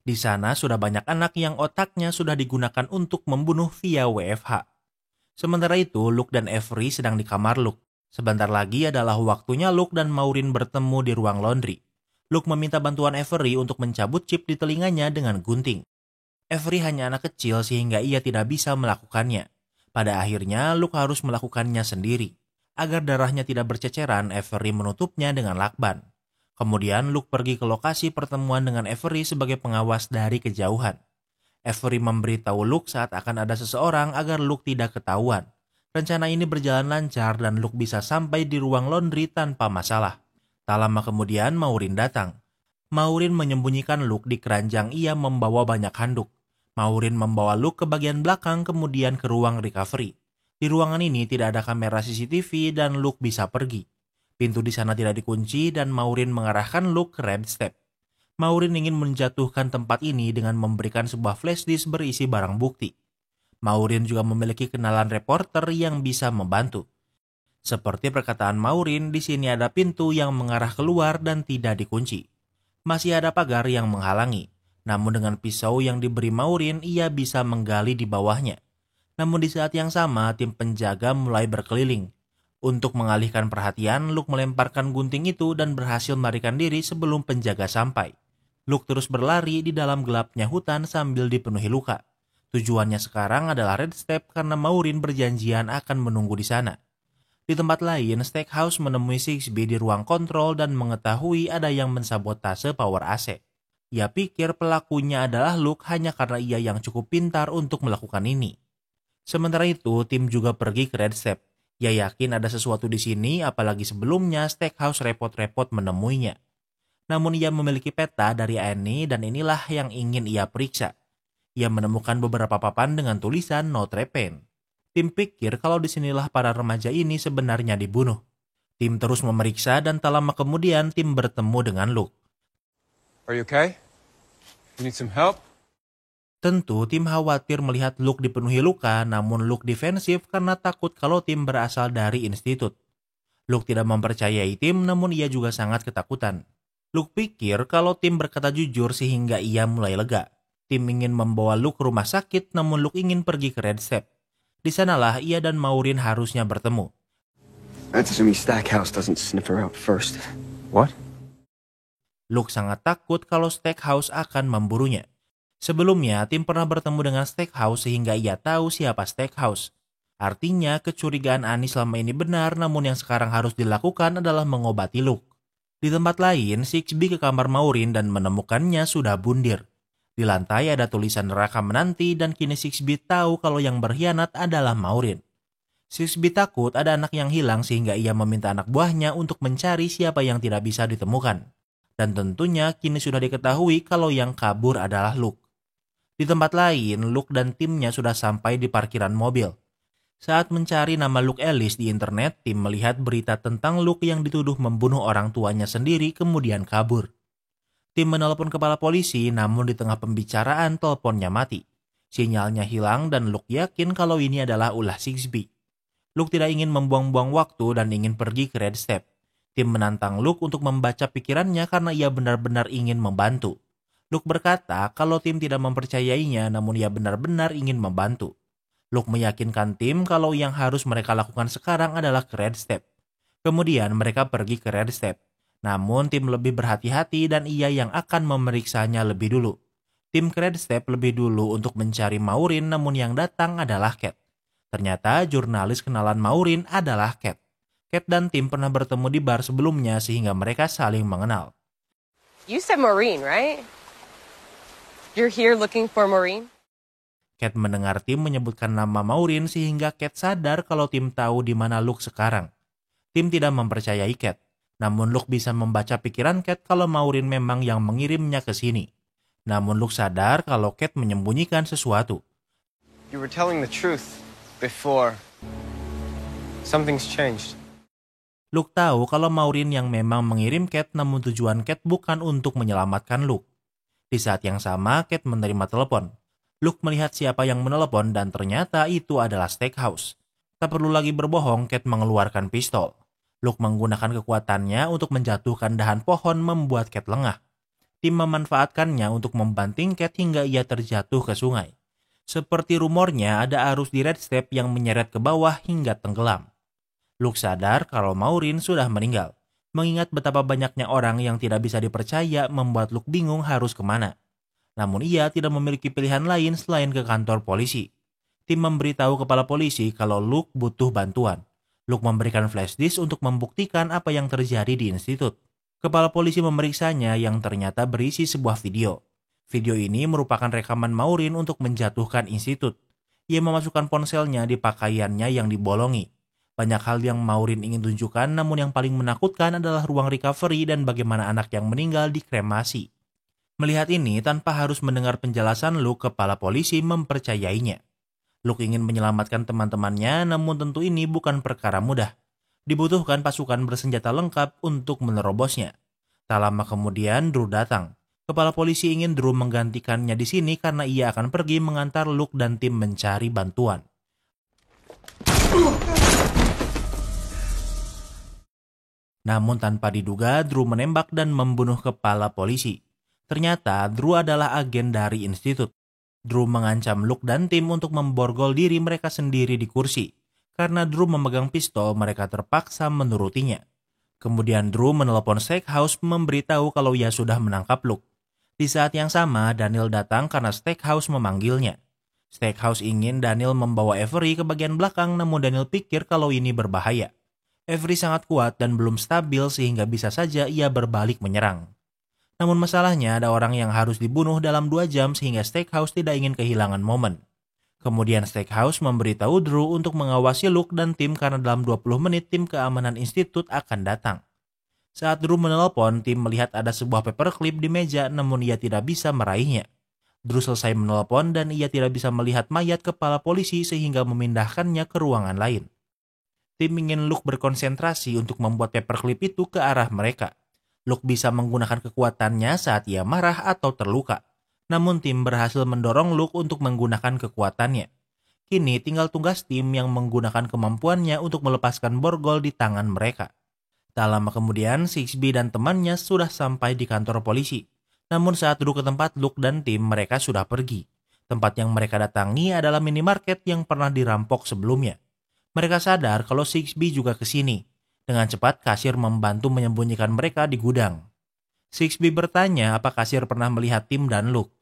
Speaker 1: Di sana sudah banyak anak yang otaknya sudah digunakan untuk membunuh via WFH. Sementara itu, Luke dan Avery sedang di kamar Luke. Sebentar lagi adalah waktunya Luke dan Maureen bertemu di ruang laundry. Luke meminta bantuan Avery untuk mencabut chip di telinganya dengan gunting. Avery hanya anak kecil sehingga ia tidak bisa melakukannya. Pada akhirnya, Luke harus melakukannya sendiri. Agar darahnya tidak berceceran, Avery menutupnya dengan lakban. Kemudian Luke pergi ke lokasi pertemuan dengan Avery sebagai pengawas dari kejauhan. Avery memberitahu Luke saat akan ada seseorang agar Luke tidak ketahuan. Rencana ini berjalan lancar dan Luke bisa sampai di ruang laundry tanpa masalah. Tak lama kemudian Maureen datang. Maureen menyembunyikan Luke di keranjang ia membawa banyak handuk. Maureen membawa Luke ke bagian belakang kemudian ke ruang recovery. Di ruangan ini tidak ada kamera CCTV dan Luke bisa pergi. Pintu di sana tidak dikunci dan Maureen mengarahkan Luke ke red step. Maureen ingin menjatuhkan tempat ini dengan memberikan sebuah flash disk berisi barang bukti. Maureen juga memiliki kenalan reporter yang bisa membantu. Seperti perkataan Maureen, di sini ada pintu yang mengarah keluar dan tidak dikunci. Masih ada pagar yang menghalangi. Namun dengan pisau yang diberi Maureen, ia bisa menggali di bawahnya. Namun di saat yang sama, tim penjaga mulai berkeliling. Untuk mengalihkan perhatian, Luke melemparkan gunting itu dan berhasil melarikan diri sebelum penjaga sampai. Luke terus berlari di dalam gelapnya hutan sambil dipenuhi luka. Tujuannya sekarang adalah red step karena Maureen berjanjian akan menunggu di sana. Di tempat lain, Stackhouse menemui Sixby di ruang kontrol dan mengetahui ada yang mensabotase power AC. Ia pikir pelakunya adalah Luke hanya karena ia yang cukup pintar untuk melakukan ini. Sementara itu, tim juga pergi ke red step. Ia yakin ada sesuatu di sini, apalagi sebelumnya Stackhouse repot-repot menemuinya. Namun ia memiliki peta dari Annie dan inilah yang ingin ia periksa. Ia menemukan beberapa papan dengan tulisan No Trepanne. Tim pikir kalau disinilah para remaja ini sebenarnya dibunuh. Tim terus memeriksa dan tak lama kemudian tim bertemu dengan Luke.
Speaker 6: Are you okay? You need some help?
Speaker 1: Tentu tim khawatir melihat Luke dipenuhi luka, namun Luke defensif karena takut kalau tim berasal dari institut. Luke tidak mempercayai tim, namun ia juga sangat ketakutan. Luke pikir kalau tim berkata jujur sehingga ia mulai lega. Tim ingin membawa Luke ke rumah sakit, namun Luke ingin pergi ke red step. Di sanalah ia dan Maureen harusnya bertemu.
Speaker 2: That's assuming Stackhouse doesn't sniff her out first.
Speaker 6: What?
Speaker 1: Luke sangat takut kalau Stackhouse akan memburunya. Sebelumnya, tim pernah bertemu dengan Stackhouse sehingga ia tahu siapa Stackhouse. Artinya, kecurigaan Annie selama ini benar, namun yang sekarang harus dilakukan adalah mengobati Luke. Di tempat lain, Sixby ke kamar Maureen dan menemukannya sudah bundir. Di lantai ada tulisan neraka menanti dan kini Sixby tahu kalau yang berkhianat adalah Maureen. Sixby takut ada anak yang hilang sehingga ia meminta anak buahnya untuk mencari siapa yang tidak bisa ditemukan. Dan tentunya kini sudah diketahui kalau yang kabur adalah Luke. Di tempat lain, Luke dan timnya sudah sampai di parkiran mobil. Saat mencari nama Luke Ellis di internet, tim melihat berita tentang Luke yang dituduh membunuh orang tuanya sendiri kemudian kabur. Tim menelpon kepala polisi, namun di tengah pembicaraan teleponnya mati. Sinyalnya hilang dan Luke yakin kalau ini adalah ulah Sixby. Luke tidak ingin membuang-buang waktu dan ingin pergi ke red step. Tim menantang Luke untuk membaca pikirannya karena ia benar-benar ingin membantu. Luke berkata kalau tim tidak mempercayainya, namun ia benar-benar ingin membantu. Luke meyakinkan tim kalau yang harus mereka lakukan sekarang adalah ke red step. Kemudian mereka pergi ke red step. Namun tim lebih berhati-hati dan ia yang akan memeriksanya lebih dulu. Tim ke red step lebih dulu untuk mencari Maureen, namun yang datang adalah Cat. Ternyata jurnalis kenalan Maureen adalah Cat. Cat dan tim pernah bertemu di bar sebelumnya sehingga mereka saling mengenal.
Speaker 10: You said Maureen, right? You're here looking for Maureen?
Speaker 1: Cat mendengar tim menyebutkan nama Maureen sehingga Cat sadar kalau tim tahu di mana Luke sekarang. Tim tidak mempercayai Cat, namun Luke bisa membaca pikiran Cat kalau Maureen memang yang mengirimnya ke sini. Namun Luke sadar kalau Kate menyembunyikan sesuatu.
Speaker 6: You were telling the truth before. Something's changed.
Speaker 1: Luke tahu kalau Maureen yang memang mengirim Kate, namun tujuan Kate bukan untuk menyelamatkan Luke. Di saat yang sama, Kate menerima telepon. Luke melihat siapa yang menelepon dan ternyata itu adalah Stackhouse. Tak perlu lagi berbohong, Kate mengeluarkan pistol. Luke menggunakan kekuatannya untuk menjatuhkan dahan pohon membuat Kate lengah. Tim memanfaatkannya untuk membanting Kate hingga ia terjatuh ke sungai. Seperti rumornya, ada arus di Red Step yang menyeret ke bawah hingga tenggelam. Luke sadar kalau Maureen sudah meninggal. Mengingat betapa banyaknya orang yang tidak bisa dipercaya membuat Luke bingung harus kemana. Namun ia tidak memiliki pilihan lain selain ke kantor polisi. Tim memberitahu kepala polisi kalau Luke butuh bantuan. Luke memberikan flash disk untuk membuktikan apa yang terjadi di institut. Kepala polisi memeriksanya yang ternyata berisi sebuah video. Video ini merupakan rekaman Maureen untuk menjatuhkan institut. Ia memasukkan ponselnya di pakaiannya yang dibolongi. Banyak hal yang Maureen ingin tunjukkan, namun yang paling menakutkan adalah ruang recovery dan bagaimana anak yang meninggal dikremasi. Melihat ini, tanpa harus mendengar penjelasan Luke, kepala polisi mempercayainya. Luke ingin menyelamatkan teman-temannya, namun tentu ini bukan perkara mudah. Dibutuhkan pasukan bersenjata lengkap untuk menerobosnya. Tak lama kemudian, Drew datang. Kepala polisi ingin Drew menggantikannya di sini karena ia akan pergi mengantar Luke dan tim mencari bantuan. Namun tanpa diduga, Drew menembak dan membunuh kepala polisi. Ternyata Drew adalah agen dari institut. Drew mengancam Luke dan tim untuk memborgol diri mereka sendiri di kursi. Karena Drew memegang pistol, mereka terpaksa menurutinya. Kemudian Drew menelepon Stackhouse memberitahu kalau ia sudah menangkap Luke. Di saat yang sama, Daniel datang karena Stackhouse memanggilnya. Stackhouse ingin Daniel membawa Avery ke bagian belakang, namun Daniel pikir kalau ini berbahaya. Avery sangat kuat dan belum stabil sehingga bisa saja ia berbalik menyerang. Namun masalahnya ada orang yang harus dibunuh dalam 2 jam sehingga Stackhouse tidak ingin kehilangan momen. Kemudian Stackhouse memberitahu Drew untuk mengawasi Luke dan tim karena dalam 20 menit tim keamanan institut akan datang. Saat Drew menelpon, tim melihat ada sebuah paperclip di meja namun ia tidak bisa meraihnya. Drew selesai menelpon dan ia tidak bisa melihat mayat kepala polisi sehingga memindahkannya ke ruangan lain. Tim ingin Luke berkonsentrasi untuk membuat paperclip itu ke arah mereka. Luke bisa menggunakan kekuatannya saat ia marah atau terluka. Namun tim berhasil mendorong Luke untuk menggunakan kekuatannya. Kini tinggal tugas tim yang menggunakan kemampuannya untuk melepaskan borgol di tangan mereka. Tak lama kemudian, Sixby dan temannya sudah sampai di kantor polisi. Namun saat Drew ke tempat Luke dan tim, mereka sudah pergi. Tempat yang mereka datangi adalah minimarket yang pernah dirampok sebelumnya. Mereka sadar kalau Sixby juga ke sini. Dengan cepat, kasir membantu menyembunyikan mereka di gudang. Sixby bertanya apa kasir pernah melihat tim dan Luke.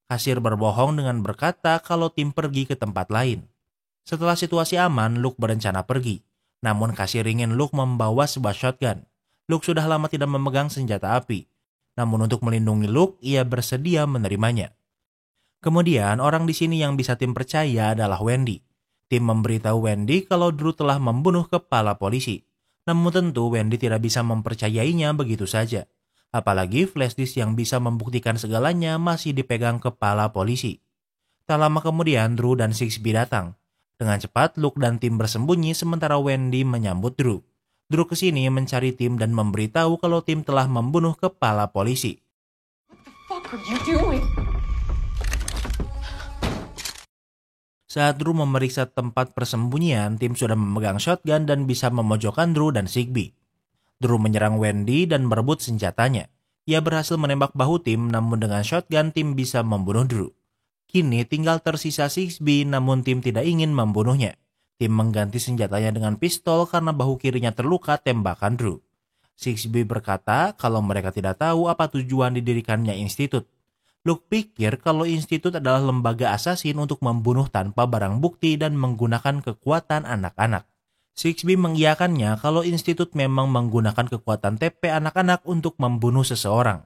Speaker 1: Kasir berbohong dengan berkata kalau tim pergi ke tempat lain. Setelah situasi aman, Luke berencana pergi. Namun kasir ingin Luke membawa sebuah shotgun. Luke sudah lama tidak memegang senjata api. Namun untuk melindungi Luke, ia bersedia menerimanya. Kemudian orang di sini yang bisa tim percaya adalah Wendy. Tim memberitahu Wendy kalau Drew telah membunuh kepala polisi. Namun tentu Wendy tidak bisa mempercayainya begitu saja. Apalagi flash disk yang bisa membuktikan segalanya masih dipegang kepala polisi. Tak lama kemudian Drew dan Sixby datang. Dengan cepat Luke dan tim bersembunyi sementara Wendy menyambut Drew. Drew kesini mencari tim dan memberitahu kalau tim telah membunuh kepala polisi.
Speaker 3: What the fuck are you doing?
Speaker 1: Saat Drew memeriksa tempat persembunyian, tim sudah memegang shotgun dan bisa memojokkan Drew dan Sixby. Drew menyerang Wendy dan merebut senjatanya. Ia berhasil menembak bahu tim, namun dengan shotgun tim bisa membunuh Drew. Kini tinggal tersisa Sixby, namun tim tidak ingin membunuhnya. Tim mengganti senjatanya dengan pistol karena bahu kirinya terluka tembakan Drew. Sixby berkata kalau mereka tidak tahu apa tujuan didirikannya institut. Luke pikir kalau institut adalah lembaga asasin untuk membunuh tanpa barang bukti dan menggunakan kekuatan anak-anak. Sixby mengiyakannya kalau institut memang menggunakan kekuatan TP anak-anak untuk membunuh seseorang.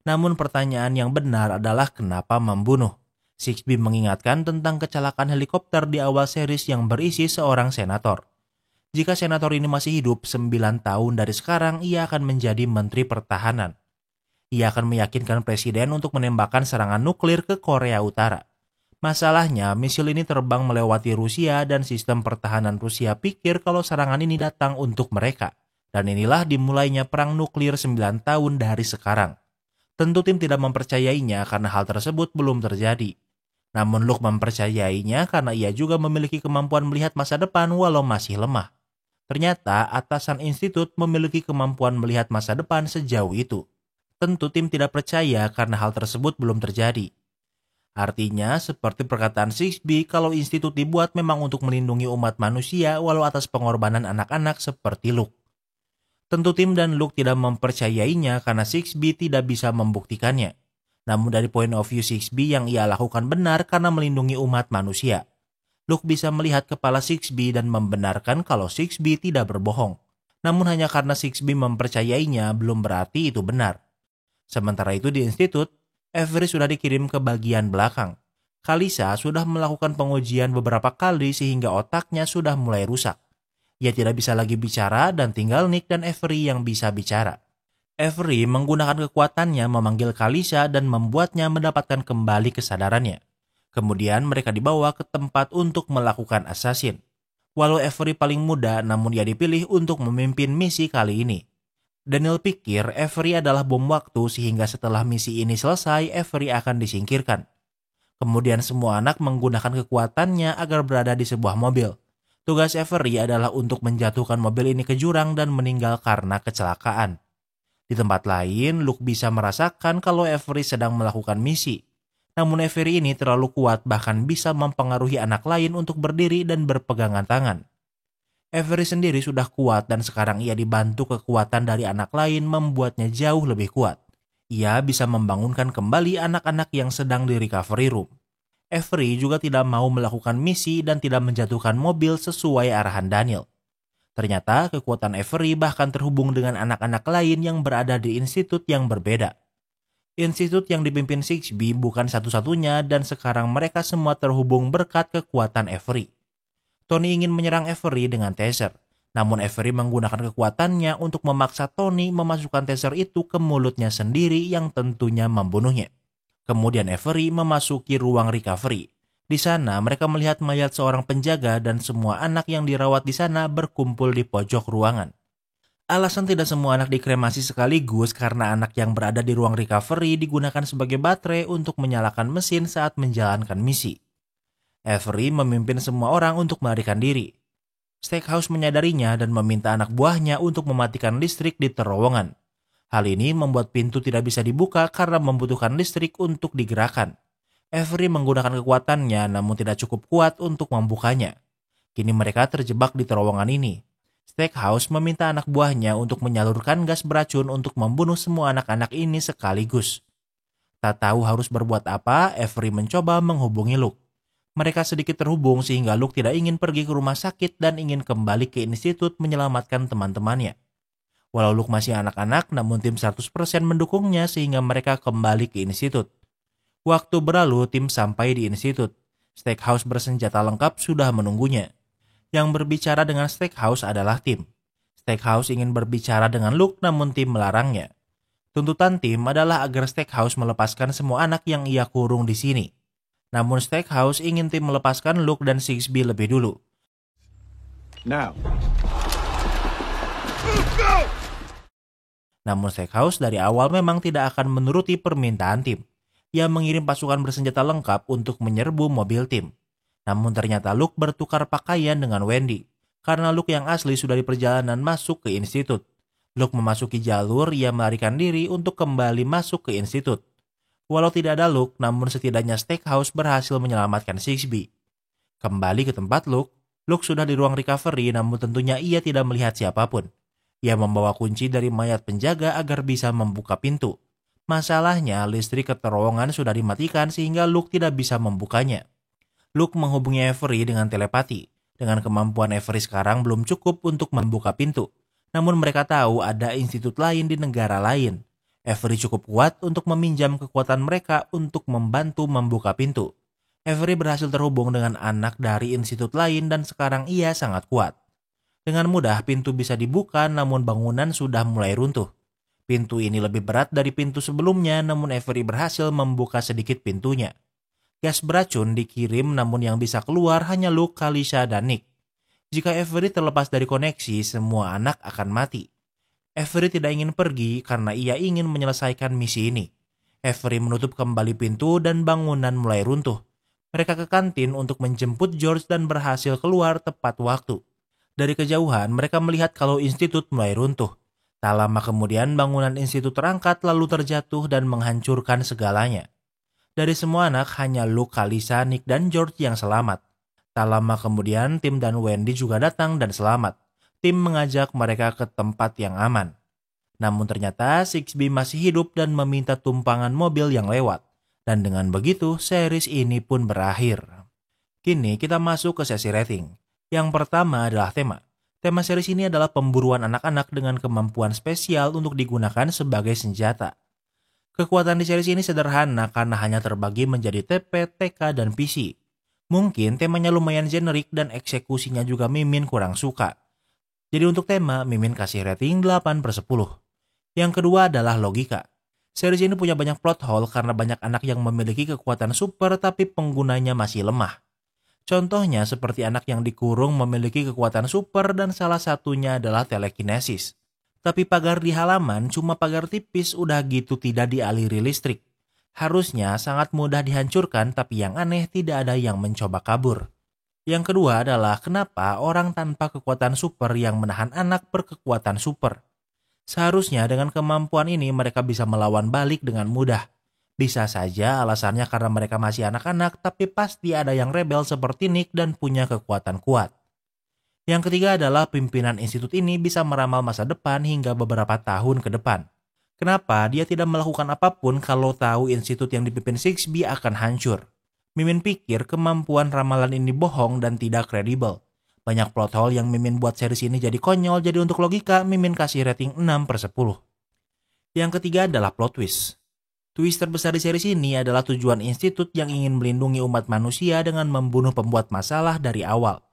Speaker 1: Namun pertanyaan yang benar adalah kenapa membunuh. Sixby mengingatkan tentang kecelakaan helikopter di awal series yang berisi seorang senator. Jika senator ini masih hidup 9 tahun dari sekarang, ia akan menjadi menteri pertahanan. Ia akan meyakinkan presiden untuk menembakkan serangan nuklir ke Korea Utara. Masalahnya, misil ini terbang melewati Rusia dan sistem pertahanan Rusia pikir kalau serangan ini datang untuk mereka. Dan inilah dimulainya perang nuklir 9 tahun dari sekarang. Tentu tim tidak mempercayainya karena hal tersebut belum terjadi. Namun Luke mempercayainya karena ia juga memiliki kemampuan melihat masa depan walau masih lemah. Ternyata atasan institut memiliki kemampuan melihat masa depan sejauh itu. Tentu tim tidak percaya karena hal tersebut belum terjadi. Artinya, seperti perkataan Sixby kalau institut dibuat memang untuk melindungi umat manusia walau atas pengorbanan anak-anak seperti Luke. Tentu tim dan Luke tidak mempercayainya karena Sixby tidak bisa membuktikannya. Namun dari point of view Sixby yang ia lakukan benar karena melindungi umat manusia. Luke bisa melihat kepala Sixby dan membenarkan kalau Sixby tidak berbohong. Namun hanya karena Sixby mempercayainya belum berarti itu benar. Sementara itu di institut, Avery sudah dikirim ke bagian belakang. Kalisa sudah melakukan pengujian beberapa kali sehingga otaknya sudah mulai rusak. Ia tidak bisa lagi bicara dan tinggal Nick dan Avery yang bisa bicara. Avery menggunakan kekuatannya memanggil Kalisa dan membuatnya mendapatkan kembali kesadarannya. Kemudian mereka dibawa ke tempat untuk melakukan assassin. Walau Avery paling muda, namun ia dipilih untuk memimpin misi kali ini. Daniel pikir Avery adalah bom waktu sehingga setelah misi ini selesai, Avery akan disingkirkan. Kemudian semua anak menggunakan kekuatannya agar berada di sebuah mobil. Tugas Avery adalah untuk menjatuhkan mobil ini ke jurang dan meninggal karena kecelakaan. Di tempat lain, Luke bisa merasakan kalau Avery sedang melakukan misi. Namun Avery ini terlalu kuat bahkan bisa mempengaruhi anak lain untuk berdiri dan berpegangan tangan. Avery sendiri sudah kuat dan sekarang ia dibantu kekuatan dari anak lain membuatnya jauh lebih kuat. Ia bisa membangunkan kembali anak-anak yang sedang di recovery room. Avery juga tidak mau melakukan misi dan tidak menjatuhkan mobil sesuai arahan Daniel. Ternyata kekuatan Avery bahkan terhubung dengan anak-anak lain yang berada di institut yang berbeda. Institut yang dipimpin Sixby bukan satu-satunya dan sekarang mereka semua terhubung berkat kekuatan Avery. Tony ingin menyerang Avery dengan taser, namun Avery menggunakan kekuatannya untuk memaksa Tony memasukkan taser itu ke mulutnya sendiri yang tentunya membunuhnya. Kemudian Avery memasuki ruang recovery. Di sana mereka melihat mayat seorang penjaga dan semua anak yang dirawat di sana berkumpul di pojok ruangan. Alasan tidak semua anak dikremasi sekaligus karena anak yang berada di ruang recovery digunakan sebagai baterai untuk menyalakan mesin saat menjalankan misi. Avery memimpin semua orang untuk melarikan diri. Stackhouse menyadarinya dan meminta anak buahnya untuk mematikan listrik di terowongan. Hal ini membuat pintu tidak bisa dibuka karena membutuhkan listrik untuk digerakkan. Avery menggunakan kekuatannya namun tidak cukup kuat untuk membukanya. Kini mereka terjebak di terowongan ini. Stackhouse meminta anak buahnya untuk menyalurkan gas beracun untuk membunuh semua anak-anak ini sekaligus. Tak tahu harus berbuat apa, Avery mencoba menghubungi Luke. Mereka sedikit terhubung sehingga Luke tidak ingin pergi ke rumah sakit dan ingin kembali ke institut menyelamatkan teman-temannya. Walau Luke masih anak-anak, namun tim 100% mendukungnya sehingga mereka kembali ke institut. Waktu berlalu, tim sampai di institut. Stackhouse bersenjata lengkap sudah menunggunya. Yang berbicara dengan Stackhouse adalah tim. Stackhouse ingin berbicara dengan Luke namun tim melarangnya. Tuntutan tim adalah agar Stackhouse melepaskan semua anak yang ia kurung di sini. Namun Stackhouse ingin tim melepaskan Luke dan Sixby lebih dulu.
Speaker 7: Now.
Speaker 1: Namun Stackhouse dari awal memang tidak akan menuruti permintaan tim. Ia mengirim pasukan bersenjata lengkap untuk menyerbu mobil tim. Namun ternyata Luke bertukar pakaian dengan Wendy. Karena Luke yang asli sudah di perjalanan masuk ke institut. Luke memasuki jalur, ia melarikan diri untuk kembali masuk ke institut. Walau tidak ada Luke, namun setidaknya Stackhouse berhasil menyelamatkan Sixby. Kembali ke tempat Luke sudah di ruang recovery namun tentunya ia tidak melihat siapapun. Ia membawa kunci dari mayat penjaga agar bisa membuka pintu. Masalahnya, listrik ke terowongan sudah dimatikan sehingga Luke tidak bisa membukanya. Luke menghubungi Avery dengan telepati. Dengan kemampuan Avery sekarang belum cukup untuk membuka pintu. Namun mereka tahu ada institut lain di negara lain. Avery cukup kuat untuk meminjam kekuatan mereka untuk membantu membuka pintu. Avery berhasil terhubung dengan anak dari institut lain dan sekarang ia sangat kuat. Dengan mudah pintu bisa dibuka namun bangunan sudah mulai runtuh. Pintu ini lebih berat dari pintu sebelumnya, namun Avery berhasil membuka sedikit pintunya. Gas beracun dikirim, namun yang bisa keluar hanya Luke, Khaleesi, dan Nick. Jika Avery terlepas dari koneksi, semua anak akan mati. Avery tidak ingin pergi karena ia ingin menyelesaikan misi ini. Avery menutup kembali pintu dan bangunan mulai runtuh. Mereka ke kantin untuk menjemput George dan berhasil keluar tepat waktu. Dari kejauhan, mereka melihat kalau institut mulai runtuh. Tak lama kemudian bangunan institut terangkat lalu terjatuh dan menghancurkan segalanya. Dari semua anak hanya Luke, Khaleesi, Nick, dan George yang selamat. Tak lama kemudian Tim dan Wendy juga datang dan selamat. Tim mengajak mereka ke tempat yang aman. Namun ternyata Sixby masih hidup dan meminta tumpangan mobil yang lewat. Dan dengan begitu series ini pun berakhir. Kini kita masuk ke sesi rating. Yang pertama adalah tema. Tema series ini adalah pemburuan anak-anak dengan kemampuan spesial untuk digunakan sebagai senjata. Kekuatan di series ini sederhana karena hanya terbagi menjadi TP, TK, dan PC. Mungkin temanya lumayan generik dan eksekusinya juga Mimin kurang suka. Jadi untuk tema, Mimin kasih rating 8/10. Yang kedua adalah logika. Series ini punya banyak plot hole karena banyak anak yang memiliki kekuatan super tapi penggunanya masih lemah. Contohnya seperti anak yang dikurung memiliki kekuatan super dan salah satunya adalah telekinesis. Tapi pagar di halaman cuma pagar tipis udah gitu tidak dialiri listrik. Harusnya sangat mudah dihancurkan tapi yang aneh tidak ada yang mencoba kabur. Yang kedua adalah kenapa orang tanpa kekuatan super yang menahan anak berkekuatan super. Seharusnya dengan kemampuan ini mereka bisa melawan balik dengan mudah. Bisa saja alasannya karena mereka masih anak-anak, tapi pasti ada yang rebel seperti Nick dan punya kekuatan kuat. Yang ketiga adalah pimpinan institut ini bisa meramal masa depan hingga beberapa tahun ke depan. Kenapa dia tidak melakukan apapun kalau tahu institut yang dipimpin Sixby akan hancur? Mimin pikir kemampuan ramalan ini bohong dan tidak kredibel. Banyak plot hole yang Mimin buat series ini jadi konyol, jadi untuk logika Mimin kasih rating 6/10. Yang ketiga adalah plot twist. Twist terbesar di series ini adalah tujuan institut yang ingin melindungi umat manusia dengan membunuh pembuat masalah dari awal.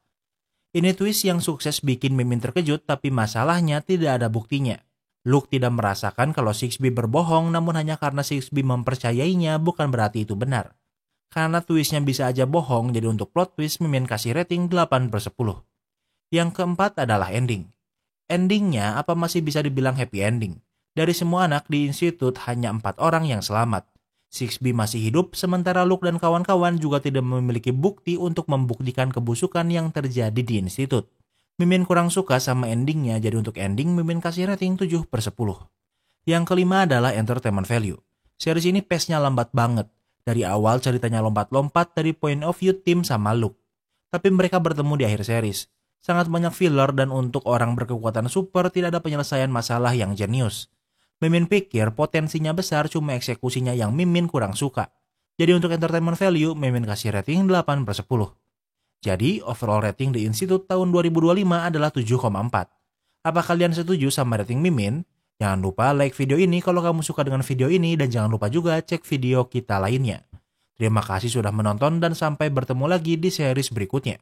Speaker 1: Ini twist yang sukses bikin Mimin terkejut, tapi masalahnya tidak ada buktinya. Luke tidak merasakan kalau Sixby berbohong, namun hanya karena Sixby mempercayainya bukan berarti itu benar. Karena twistnya bisa aja bohong, jadi untuk plot twist Mimin kasih rating 8/10. Yang keempat adalah ending. Endingnya apa masih bisa dibilang happy ending? Dari semua anak di institut hanya 4 orang yang selamat. Sixby masih hidup, sementara Luke dan kawan-kawan juga tidak memiliki bukti untuk membuktikan kebusukan yang terjadi di institut. Mimin kurang suka sama endingnya, jadi untuk ending Mimin kasih rating 7/10. Yang kelima adalah entertainment value. Series ini pace-nya lambat banget. Dari awal ceritanya lompat-lompat dari point of view Tim sama Luke. Tapi mereka bertemu di akhir series. Sangat banyak filler dan untuk orang berkekuatan super tidak ada penyelesaian masalah yang jenius. Mimin pikir potensinya besar, cuma eksekusinya yang Mimin kurang suka. Jadi untuk entertainment value, Mimin kasih rating 8/10. Jadi overall rating di Institut tahun 2025 adalah 7,4. Apa kalian setuju sama rating Mimin? Jangan lupa like video ini kalau kamu suka dengan video ini dan jangan lupa juga cek video kita lainnya. Terima kasih sudah menonton dan sampai bertemu lagi di series berikutnya.